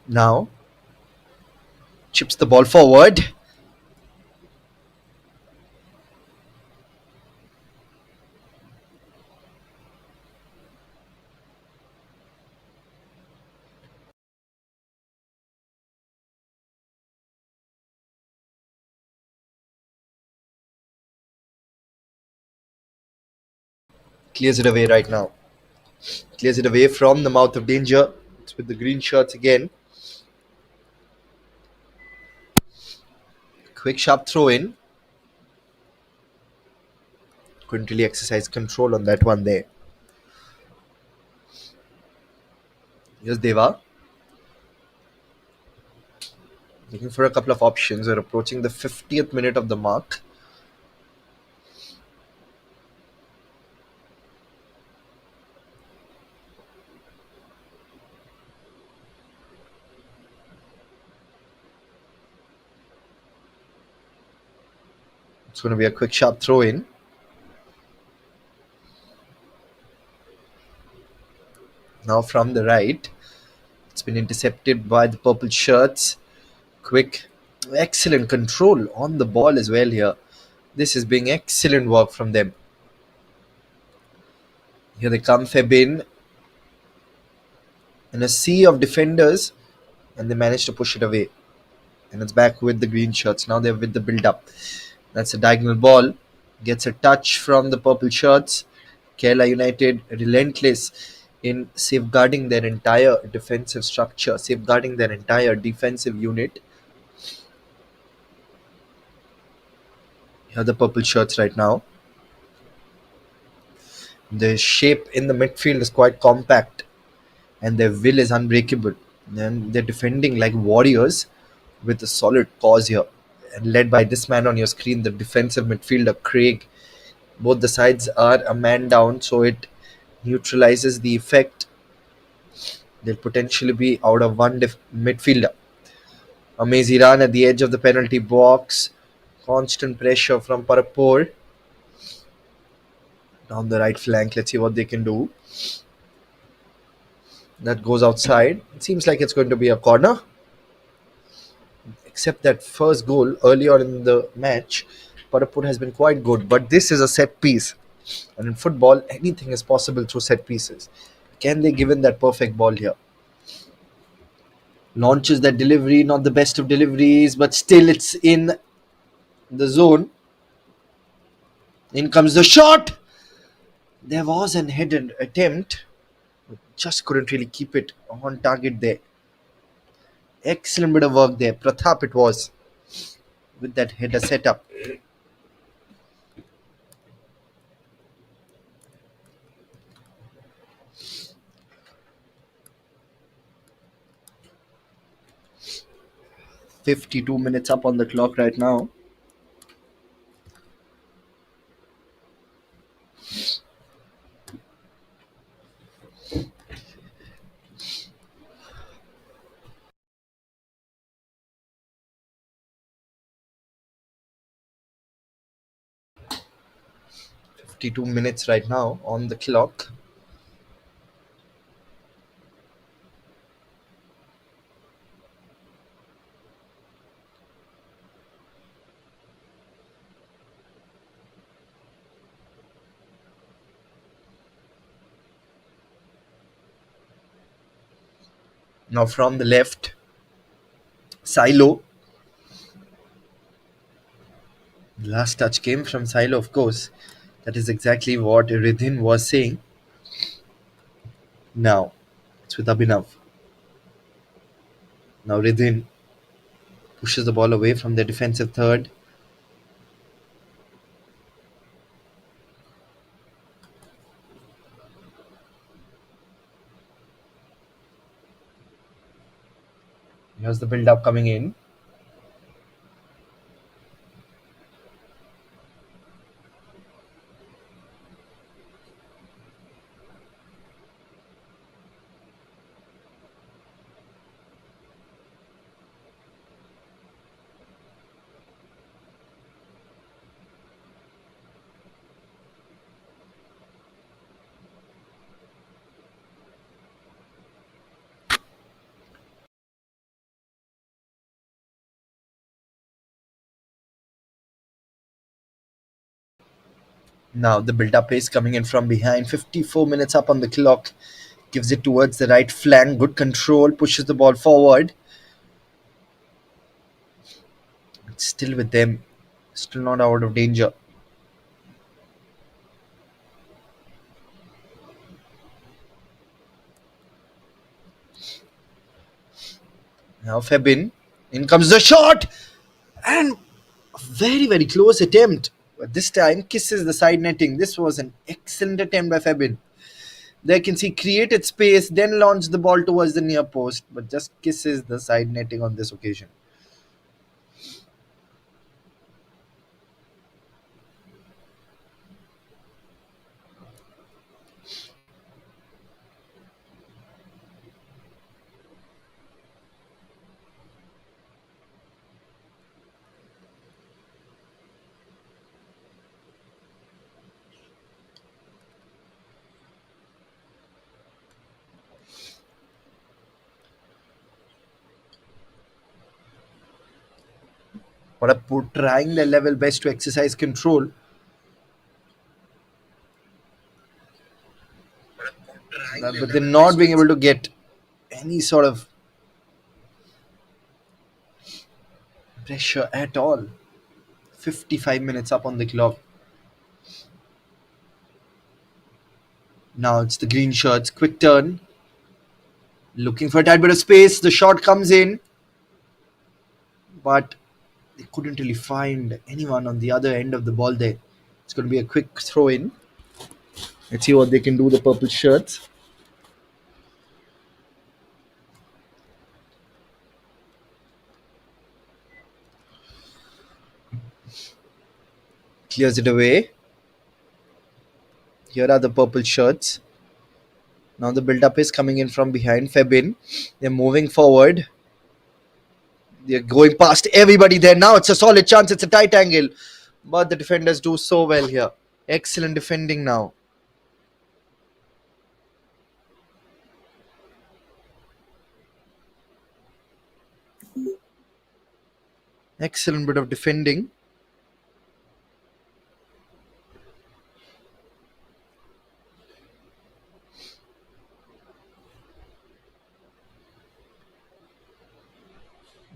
Now chips the ball forward. Clears it away right now. Clears it away from the mouth of danger. It's with the green shirts again. Quick sharp throw in. Couldn't really exercise control on that one there. Here's Deva. Looking for a couple of options. We're approaching the 50th minute of the mark. It's going to be a quick sharp throw in. Now from the right. It's been intercepted by the purple shirts. Quick, excellent control on the ball as well here. This is being excellent work from them. Here they come, Febin, in a sea of defenders, and they manage to push it away. And it's back with the green shirts. Now they're with the build up. That's a diagonal ball. Gets a touch from the purple shirts. Kerala United relentless in safeguarding their entire defensive structure, safeguarding their entire defensive unit. Here are the purple shirts right now. The shape in the midfield is quite compact and their will is unbreakable. And they're defending like warriors with a solid cause here. And led by this man on your screen, the defensive midfielder Craig. Both the sides are a man down, so it neutralizes the effect. They'll potentially be out of one midfielder. Amazing run at the edge of the penalty box. Constant pressure from Parapur down the right flank. Let's see what they can do. That goes outside. It seems like it's going to be a corner. Except that first goal earlier in the match, Parapur has been quite good. But this is a set piece. And in football, anything is possible through set pieces. Can they give in that perfect ball here? Launches that delivery, not the best of deliveries, but still it's in the zone. In comes the shot. There was an hidden attempt, but just couldn't really keep it on target there. Excellent bit of work there. Pratap it was with that header setup. 52 minutes up on the clock right now. Fifty-two minutes right now on the clock. Now from the left, Silo. The last touch came from Silo, of course. That is exactly what Ridhin was saying. Now, it's with Abhinav. Now Ridhin pushes the ball away from the defensive third. Here's the build up coming in. Now the build-up is coming in from behind. 54 minutes up on the clock. Gives it towards the right flank. Good control. Pushes the ball forward. It's still with them. Still not out of danger. Now Febin. In comes the shot. And a very, very close attempt. But this time kisses the side netting. This was an excellent attempt by Febin. There can see created space, then launched the ball towards the near post, but just kisses the side netting on this occasion. Parapur trying their level best to exercise control. But they're not being able to get any sort of pressure at all. 55 minutes up on the clock. Now it's the green shirts. Quick turn. Looking for a tight bit of space. The shot comes in. But they couldn't really find anyone on the other end of the ball there. It's going to be a quick throw in. Let's see what they can do, the purple shirts. Clears it away. Here are the purple shirts. Now the build-up is coming in from behind. Febin. They're moving forward. They're going past everybody there. Now it's a solid chance. It's a tight angle. But the defenders do so well here. Excellent defending now. Excellent bit of defending.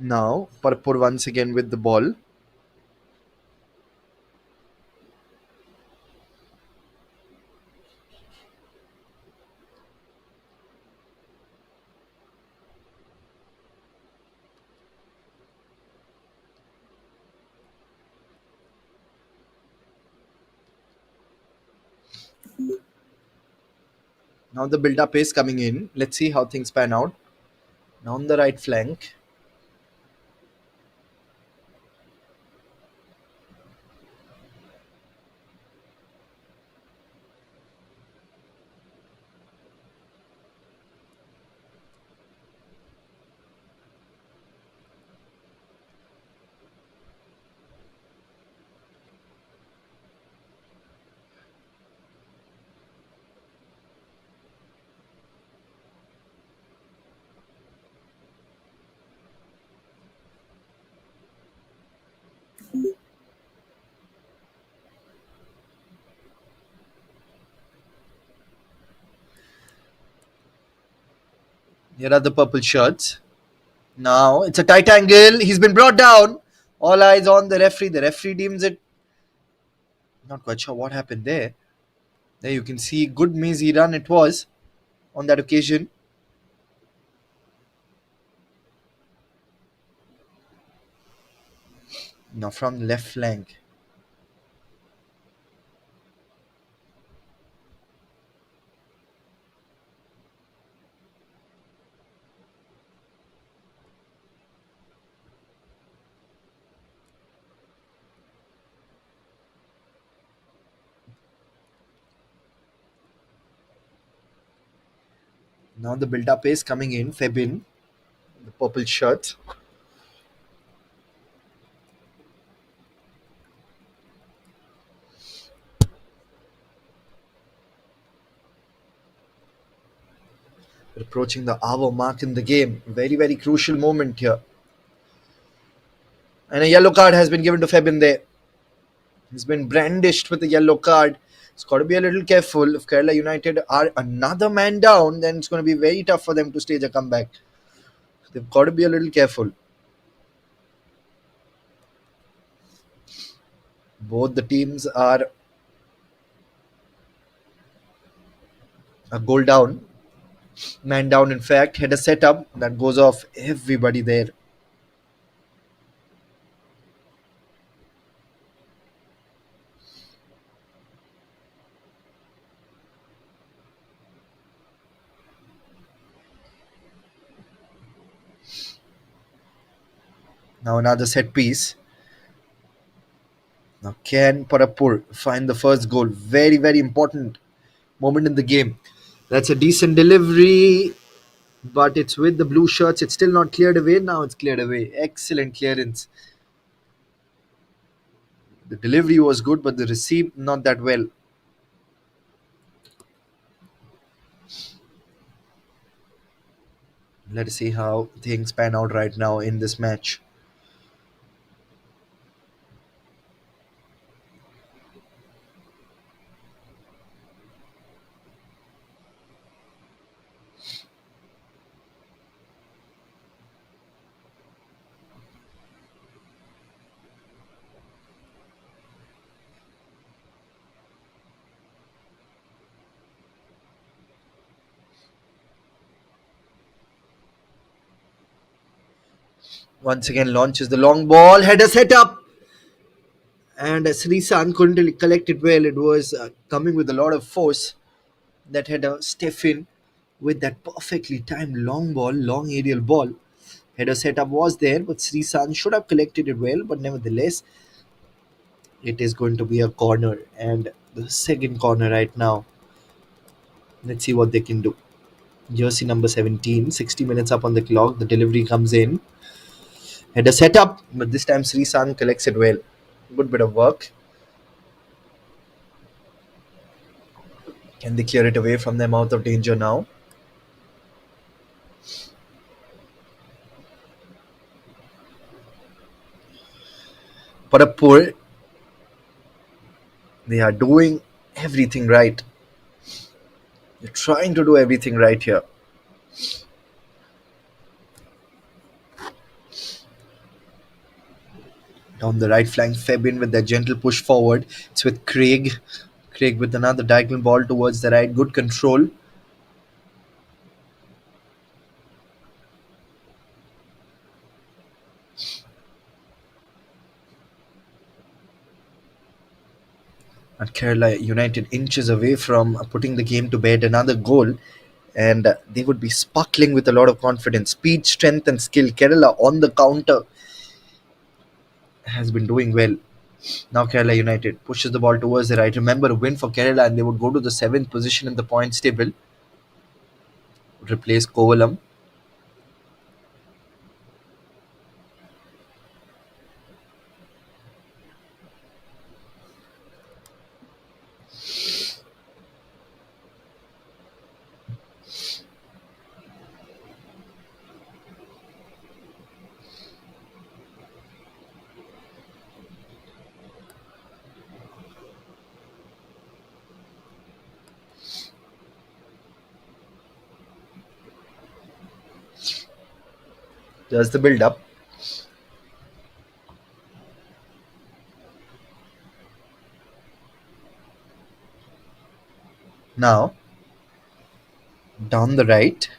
Now Parpur once again with the ball. Now the build-up is coming in. Let's see how things pan out. Now on the right flank. Here are the purple shirts. Now it's a tight angle. He's been brought down. All eyes on the referee. The referee deems it. Not quite sure what happened there. There you can see good mazy run it was on that occasion. Now from the left flank. Now the build-up is coming in. Febin, the purple shirt. We're approaching the hour mark in the game. Very, very crucial moment here. And a yellow card has been given to Febin there. He's been brandished with a yellow card. It's got to be a little careful. If Kerala United are another man down, then it's going to be very tough for them to stage a comeback. They've got to be a little careful. Both the teams are a goal down, man down. In fact, header setup that goes off everybody there. Now another set piece. Now can Parapur find the first goal? Very, very important moment in the game. That's a decent delivery, but it's with the blue shirts. It's still not cleared away. Now it's cleared away. Excellent clearance. The delivery was good, but the receipt not that well. Let's see how things pan out right now in this match. Once again, launches the long ball, header set up, and Srisan couldn't really collect it well. It was coming with a lot of force. That header, Stefan, with that perfectly timed long ball, long aerial ball. Header setup was there, but Srisan should have collected it well. But nevertheless, it is going to be a corner, and the second corner right now. Let's see what they can do. Jersey number 17, 60 minutes up on the clock. The delivery comes in. Header setup, but this time Srisan collects it well. Good bit of work. Can they clear it away from them out of danger now? Parapur, they are doing everything right. They're trying to do everything right here. Down the right flank, Febin with that gentle push forward. It's with Craig. Craig with another diagonal ball towards the right. Good control. And Kerala United inches away from putting the game to bed. Another goal. And they would be sparkling with a lot of confidence. Speed, strength, and skill. Kerala on the counter has been doing well. Now Kerala United pushes the ball towards the right. Remember, a win for Kerala and they would go to the seventh position in the points table. Replace Kovalam. There's the build up. Now, down the right.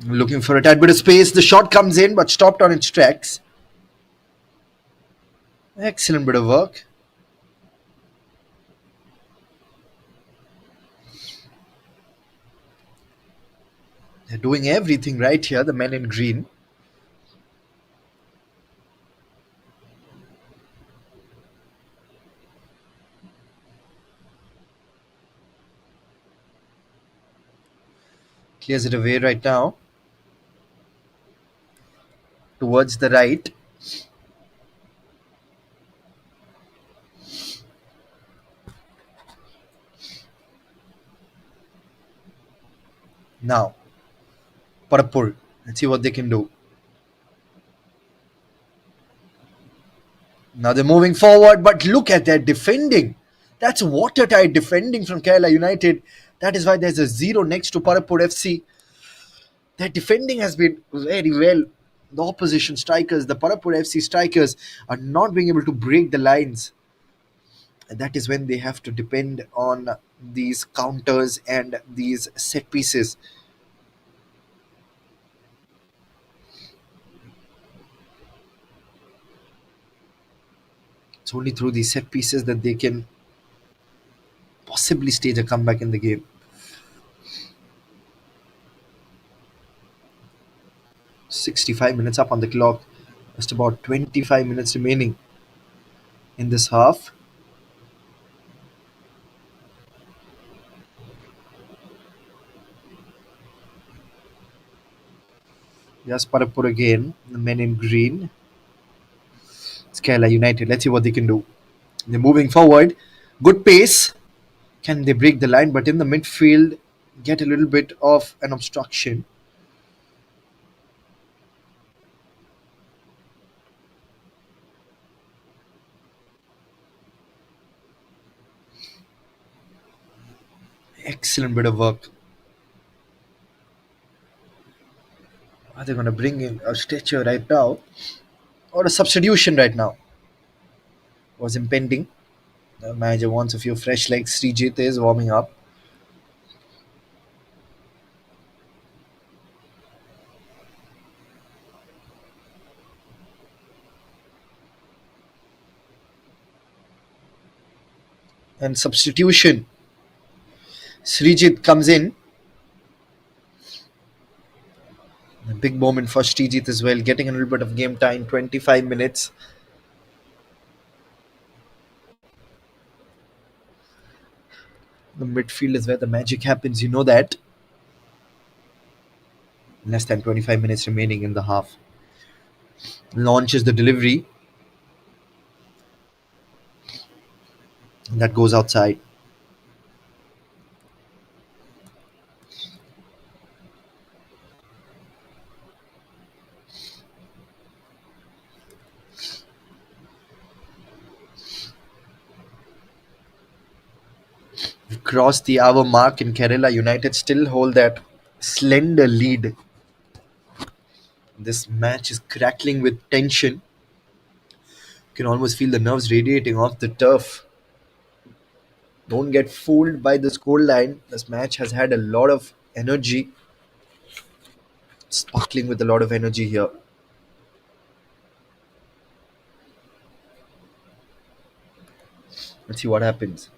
Looking for a tad bit of space. The shot comes in but stopped on its tracks. Excellent bit of work. They're doing everything right here, the men in green. Clears it away right now. Towards the right. Now, Parapur, let's see what they can do. Now they're moving forward, but look at their defending. That's watertight defending from Kerala United. That is why there's a zero next to Parapur FC. Their defending has been very well. The opposition strikers, the Parapur FC strikers, are not being able to break the lines. And that is when they have to depend on these counters and these set pieces. It's only through these set pieces that they can possibly stage a comeback in the game. 65 minutes up on the clock. Just about 25 minutes remaining in this half. Yes, Parapur again. The men in green. It's Kerala United. Let's see what they can do. They're moving forward. Good pace. Can they break the line? But in the midfield, get a little bit of an obstruction. Excellent bit of work. Are they going to bring in a stretcher right now? Or a substitution right now? Was impending. The manager wants a few fresh legs. Srijit is warming up. And substitution. Srijit comes in. A big moment for Srijit as well. Getting a little bit of game time. 25 minutes. The midfield is where the magic happens. You know that. Less than 25 minutes remaining in the half. Launches the delivery. That goes outside. We've crossed the hour mark in Kerala. United still hold that slender lead. This match is crackling with tension. You can almost feel the nerves radiating off the turf. Don't get fooled by the scoreline. This match has had a lot of energy, sparkling with a lot of energy here. Let's see what happens.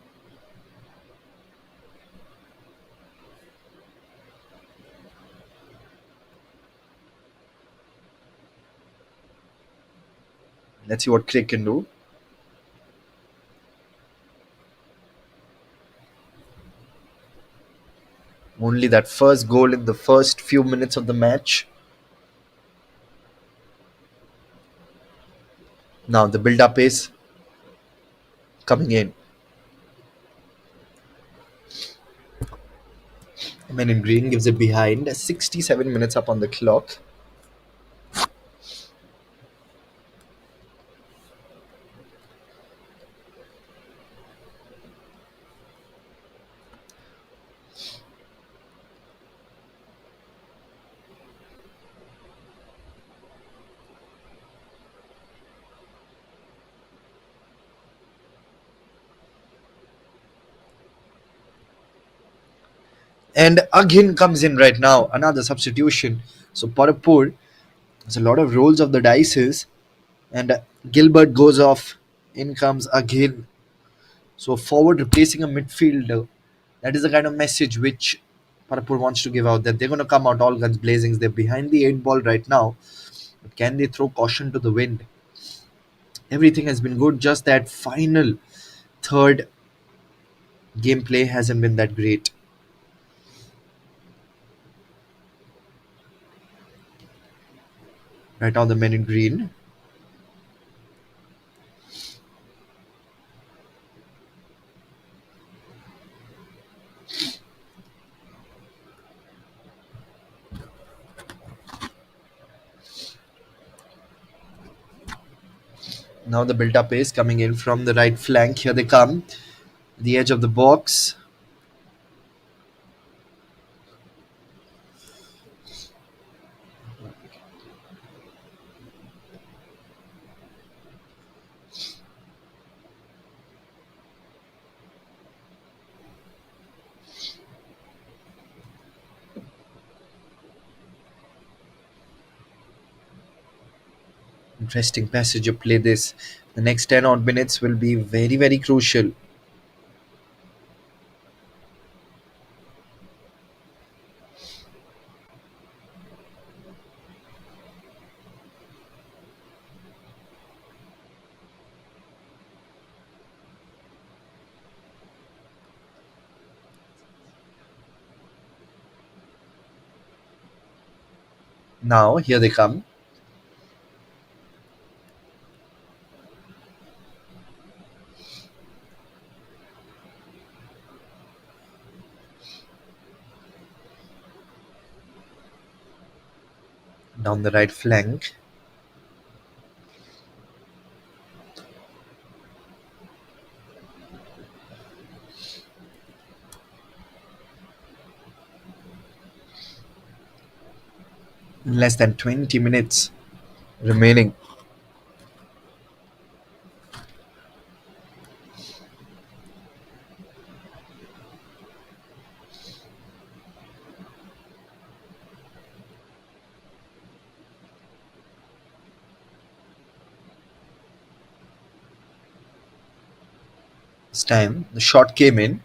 Let's see what Craig can do. Only that first goal in the first few minutes of the match. Now the build up is coming in. Man in green gives it behind. 67 minutes up on the clock. And Aghin comes in right now. Another substitution. So Parapur, there's a lot of rolls of the dices. And Gilbert goes off. In comes Aghin. So forward replacing a midfielder. That is the kind of message which Parapur wants to give out, that they're going to come out all guns blazing. They're behind the eight ball right now. But can they throw caution to the wind? Everything has been good. Just that final third gameplay hasn't been that great. Right now, the men in green. Now the build-up is coming in from the right flank. Here they come. The edge of the box. Interesting passage of play this. The next 10 odd minutes will be very, very crucial. Now, here they come. Down the right flank. Less than 20 minutes remaining. This time, the shot came in.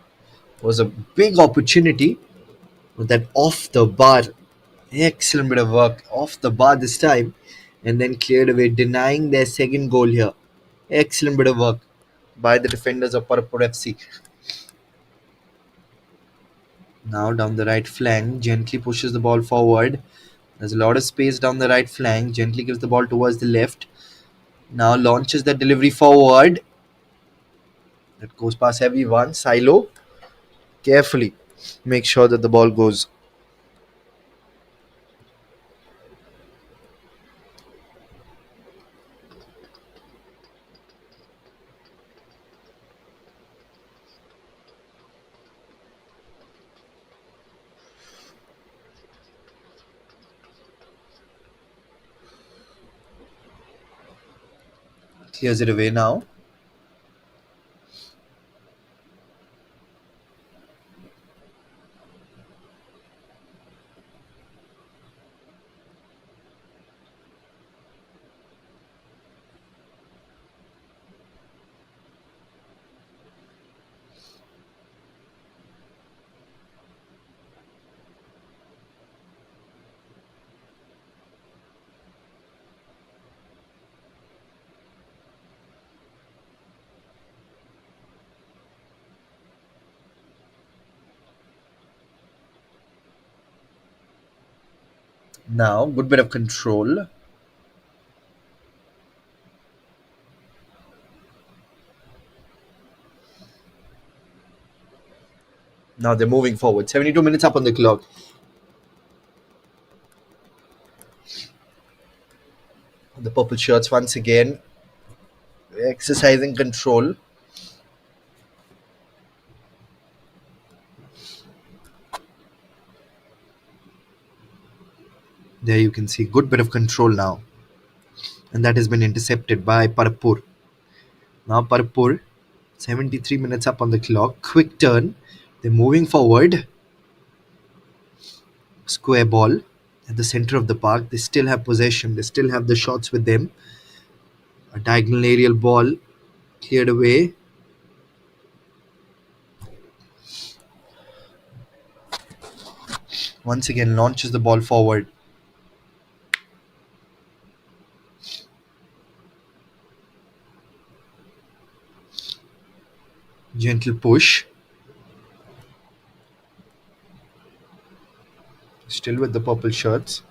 Was a big opportunity with that off the bar. Excellent bit of work off the bar this time, and then cleared away, denying their second goal here. Excellent bit of work by the defenders of Parapur FC. Now down the right flank, gently pushes the ball forward. There's a lot of space down the right flank. Gently gives the ball towards the left. Now launches the delivery forward. That goes past everyone. Silo carefully make sure that the ball goes. Clears it away now. Now, good bit of control. Now they're moving forward. 72 minutes up on the clock. The purple shirts once again exercising control. There you can see good bit of control now. And that has been intercepted by Parapur. Now Parapur, 73 minutes up on the clock. Quick turn. They're moving forward. Square ball at the center of the park. They still have possession. They still have the shots with them. A diagonal aerial ball cleared away. Once again launches the ball forward. Gentle push. Still with the purple shirts.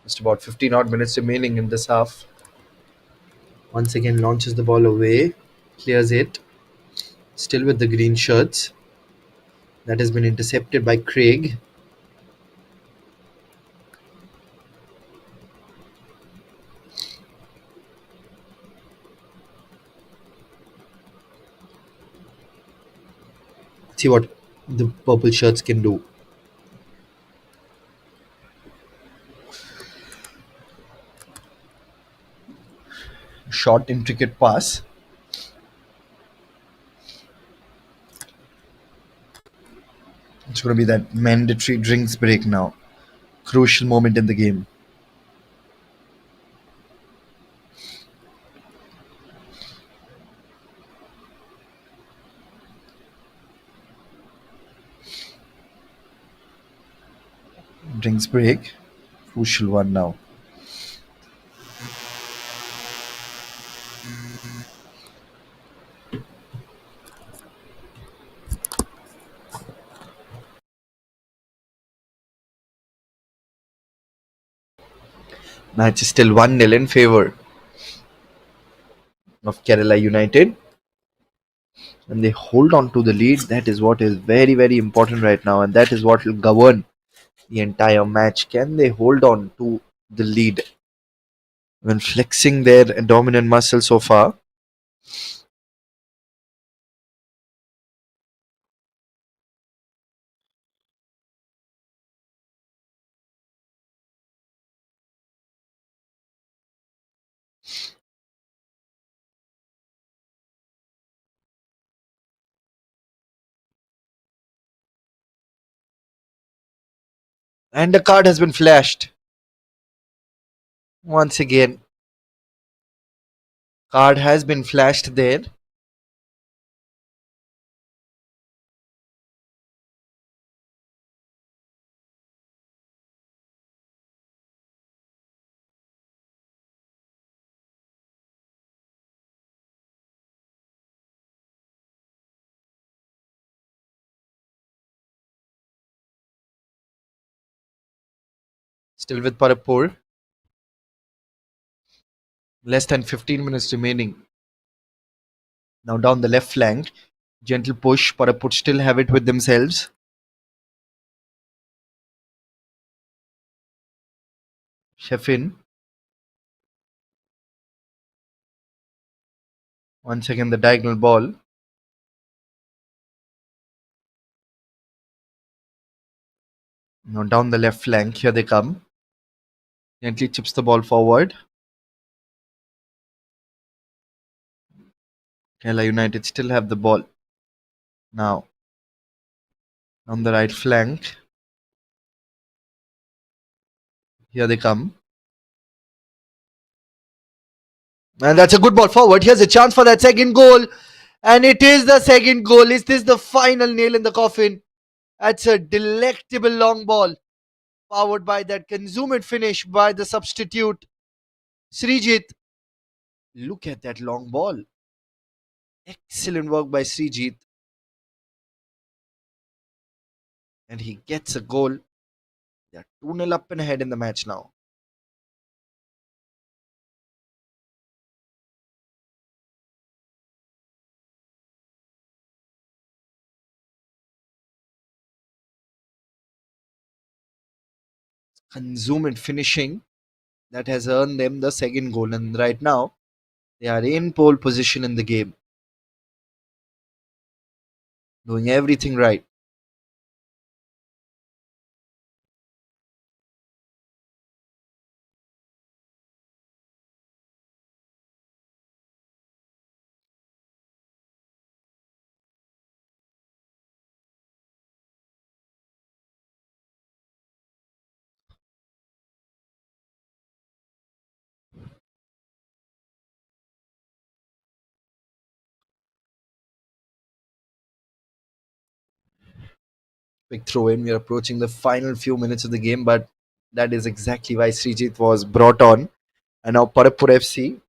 Just about 15 odd minutes remaining in this half. Once again launches the ball away, clears it, still with the green shirts. That has been intercepted by Craig. See what the purple shirts can do. Short, intricate pass. It's going to be that mandatory drinks break now. Crucial moment in the game. Drinks break. Crucial one now. Match is still 1-0 in favour of Kerala United. And they hold on to the lead. That is what is very, very important right now. And that is what will govern the entire match. Can they hold on to the lead when flexing their dominant muscle so far? And the card has been flashed. Once again, card has been flashed there. Still with Parapur. Less than 15 minutes remaining. Now down the left flank. Gentle push. Parapur still have it with themselves. Sheffin. Once again the diagonal ball. Now down the left flank. Here they come. Gently chips the ball forward. Kerala United still have the ball. Now on the right flank. Here they come. And that's a good ball forward. Here's a chance for that second goal. And it is the second goal. Is this the final nail in the coffin? That's a delectable long ball. Powered by that consummate finish by the substitute Srijit. Look at that long ball. Excellent work by Srijit. And he gets a goal. They're 2-0 up and ahead in the match now. Consummate finishing that has earned them the second goal. And right now, they are in pole position in the game. Doing everything right. Quick throw in. We are approaching the final few minutes of the game, but that is exactly why Srijit was brought on. And now Parapur FC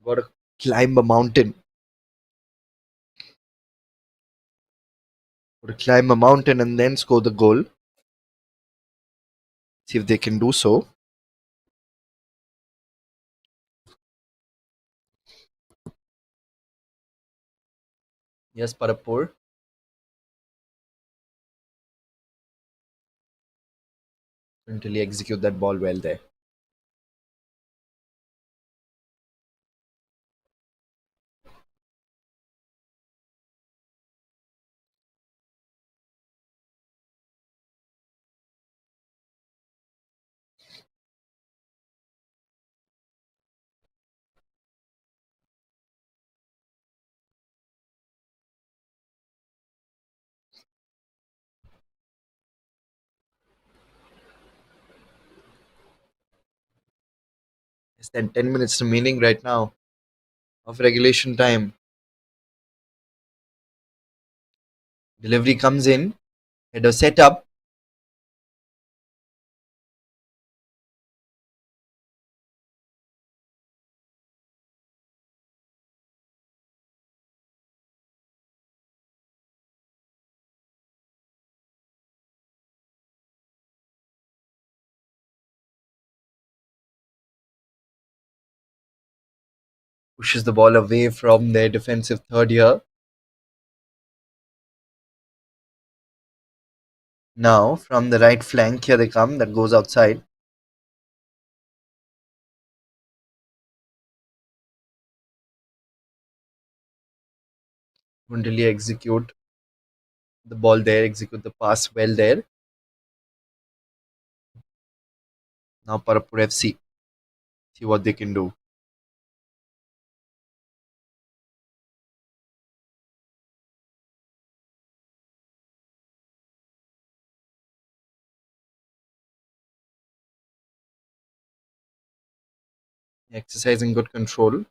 got to climb a mountain. Got to climb a mountain and then score the goal. See if they can do so. Yes, Parapur. Until he execute that ball well there. Less than 10 minutes remaining right now of regulation time. Delivery comes in. Header set up. Pushes the ball away from their defensive third here. Now from the right flank, here they come. That goes outside. Couldn't really execute the ball there, execute the pass well there. Now Parapur FC. See what they can do. Exercising good control.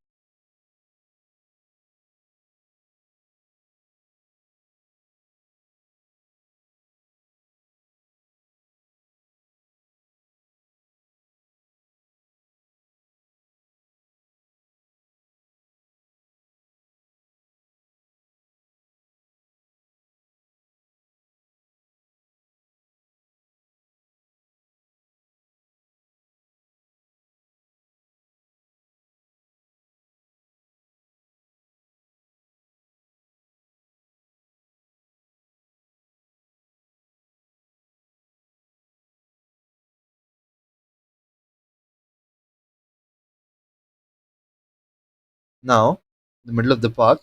Now, the middle of the park.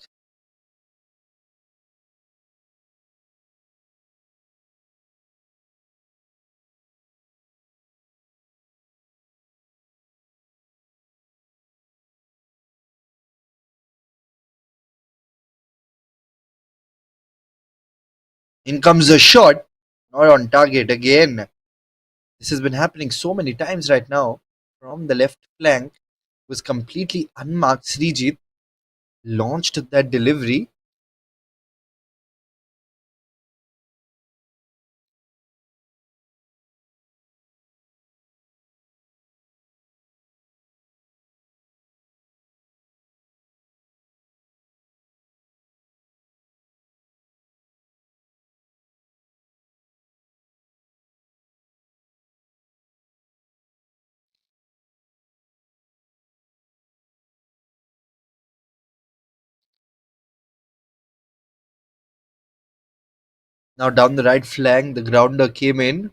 In comes the shot. Not on target again. This has been happening so many times right now. From the left flank was completely unmarked. Srijit launched that delivery. Now down the right flank, the grounder came in.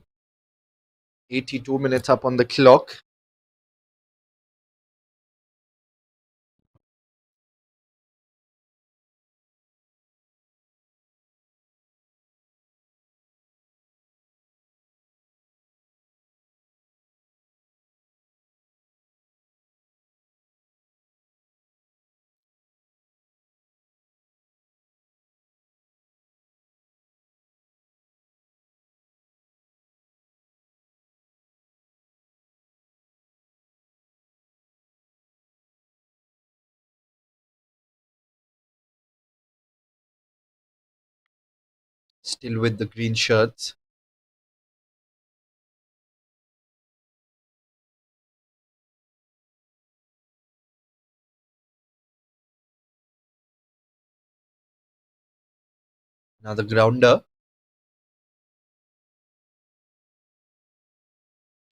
82 minutes up on the clock. Still with the green shirts. Now the grounder.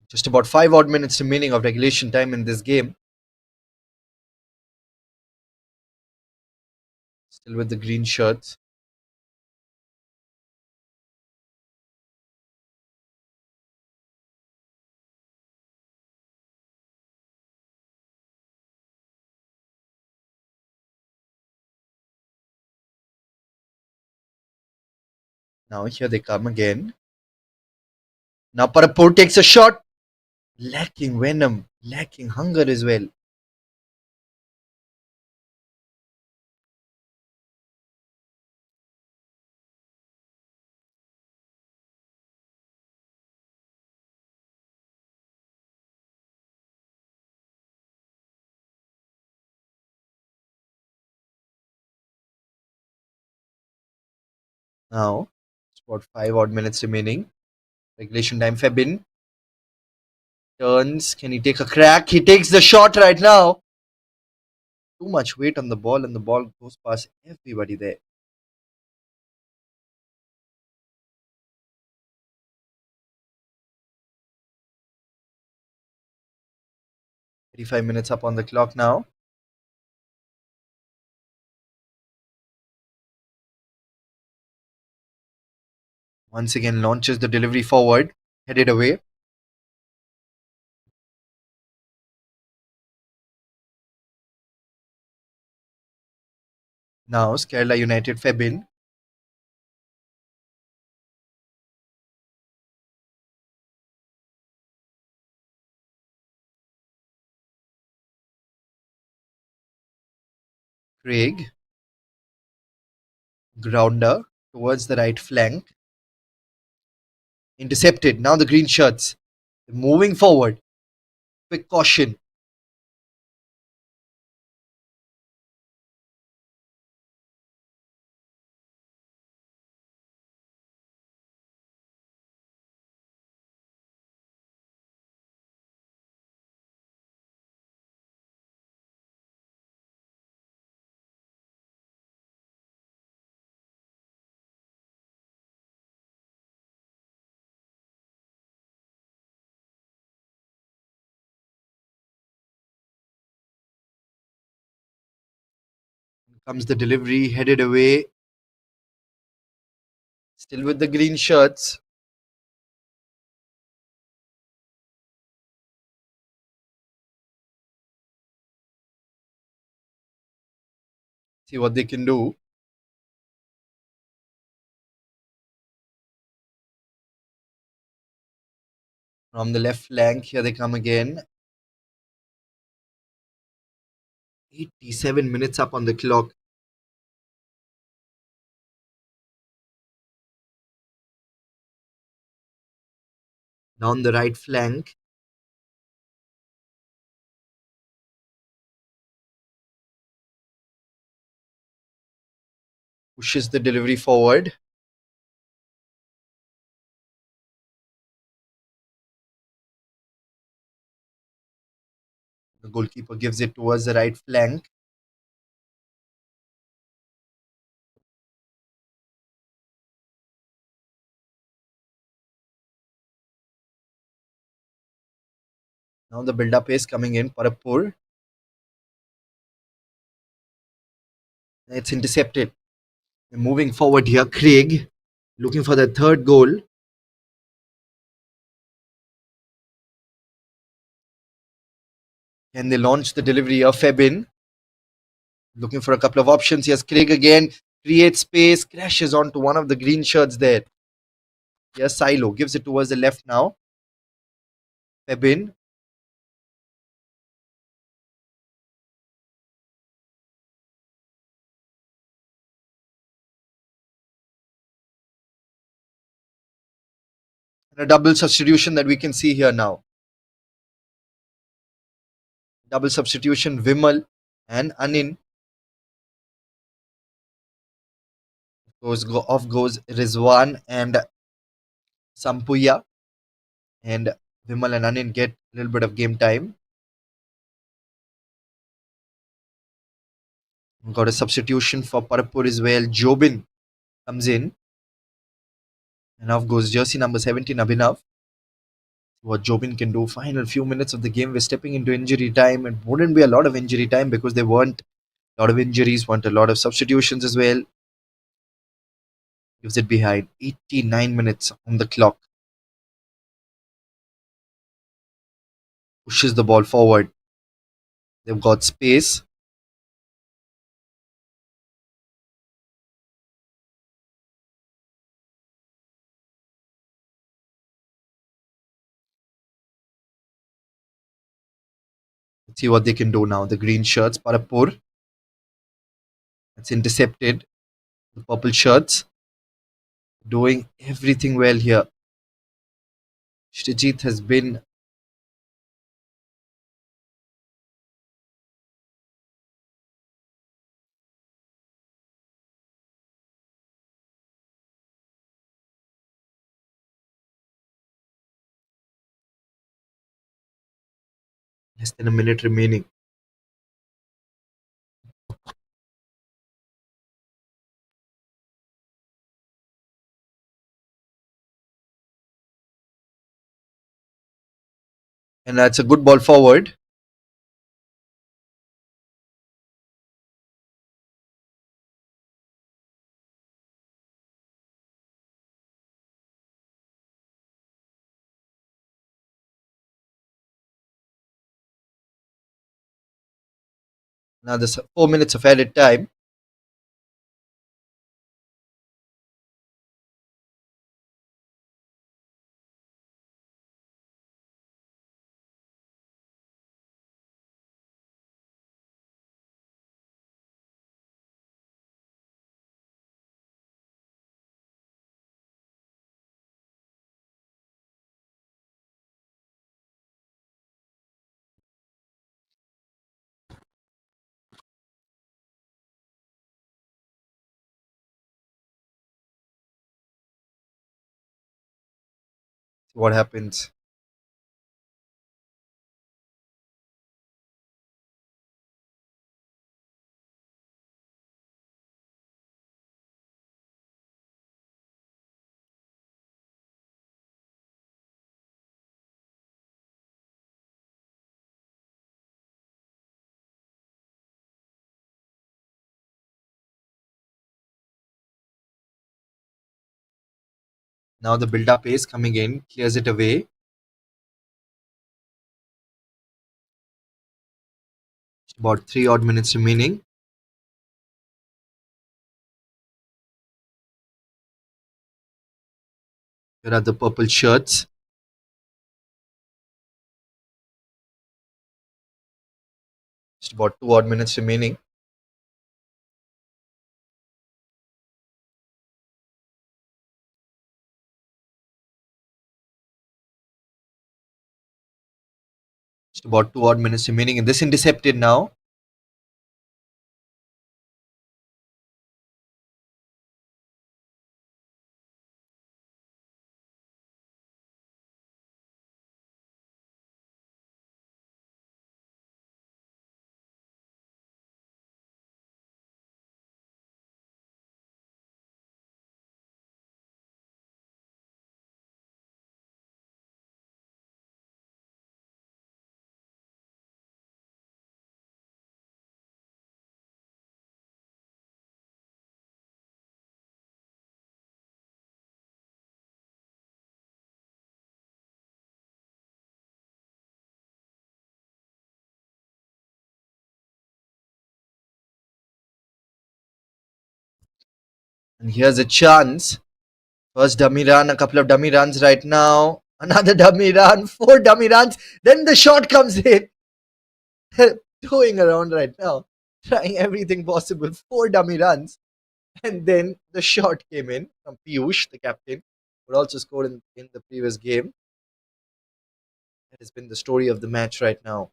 Just about 5 odd minutes remaining of regulation time in this game. Still with the green shirts. Now here they come again. Now Parapur takes a shot. Lacking venom, lacking hunger as well. Now, it's about 5 odd minutes remaining. Regulation time. Febin turns. Can he take a crack? He takes the shot right now. Too much weight on the ball, and the ball goes past everybody there. 35 minutes up on the clock now. Once again, launches the delivery forward, headed away. Now, Kerala United Febin. Craig. Grounder towards the right flank. Intercepted. Now the green shirts. Moving forward. Quick caution. Comes the delivery, headed away. Still with the green shirts. See what they can do. From the left flank, here they come again. 87 minutes up on the clock. Down the right flank. Pushes the delivery forward. The goalkeeper gives it towards the right flank. Now the build-up is coming in. Parapur. It's intercepted. Moving forward here. Craig looking for the third goal. Can they launch the delivery of Febin? Looking for a couple of options. Yes, Craig again. Creates space. Crashes onto one of the green shirts there. Yes, Silo gives it towards the left now. Febin. And a double substitution that we can see here now. Double substitution. Vimal and Anin. Off goes Rizwan and Sampuya. And Vimal and Anin get a little bit of game time. Got a substitution for Parapur as well. Jobin comes in. And off goes jersey number 17, Abhinav. What Jobin can do. Final few minutes of the game. We're stepping into injury time. It wouldn't be a lot of injury time because there weren't a lot of injuries, weren't a lot of substitutions as well. Gives it behind. 89 minutes on the clock. Pushes the ball forward. They've got space. See what they can do now. The green shirts, Parapur. It's intercepted. The purple shirts doing everything well here. Srijit has been less than a minute remaining. And that's a good ball forward. Now there's 4 minutes of added time. What happens? Now the build up is coming in, clears it away. About 3 odd minutes remaining. Here are the purple shirts. Just about 2 odd minutes remaining. Just about 2 odd minutes remaining. And this intercepted now. And here's a chance. First dummy run, a couple of dummy runs right now. Another dummy run, 4 dummy runs. Then the shot comes in. Throwing around right now. Trying everything possible. 4 dummy runs. And then the shot came in from Piyush, the captain, who also scored in the previous game. That has been the story of the match right now.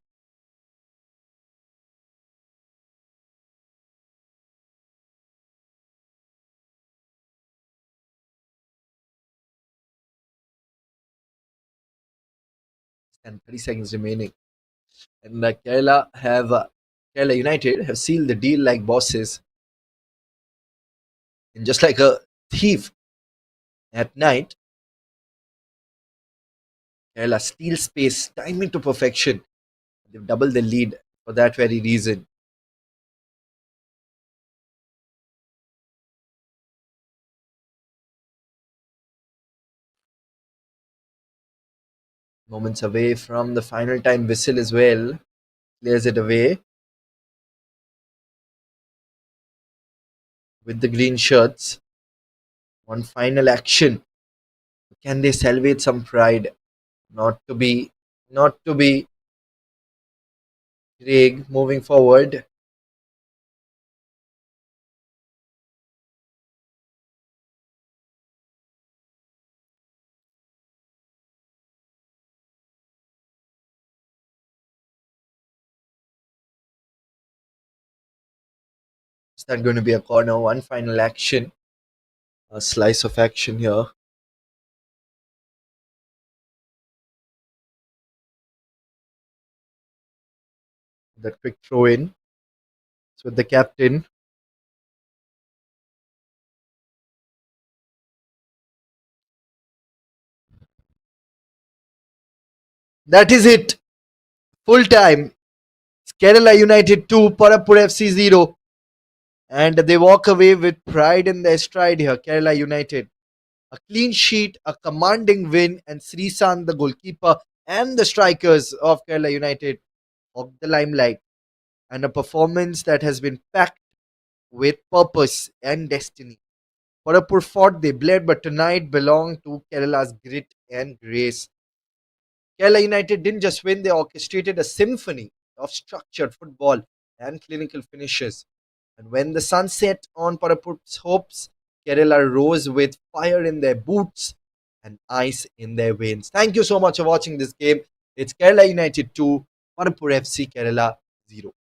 And 30 seconds remaining. And Kerala United have sealed the deal like bosses. And just like a thief at night, Kerala steals space, timing to perfection. They've doubled the lead for that very reason. Moments away from the final time whistle as well. Clears it away with the green shirts. One final action. Can they salvage some pride? Not to be. Not to be. Craig moving forward. Is that going to be a corner? One final action, a slice of action here. The quick throw in. So the captain. That is it. Full time. Kerala United 2, Parapur FC 0. And they walk away with pride in their stride here. Kerala United. A clean sheet, a commanding win, and Srisan, the goalkeeper, and the strikers of Kerala United of the limelight. And a performance that has been packed with purpose and destiny. Parapur fought, they bled, but tonight belonged to Kerala's grit and grace. Kerala United didn't just win, they orchestrated a symphony of structured football and clinical finishes. And when the sun set on Parapur's hopes, Kerala rose with fire in their boots and ice in their veins. Thank you so much for watching this game. It's Kerala United 2, Parapur FC Kerala 0.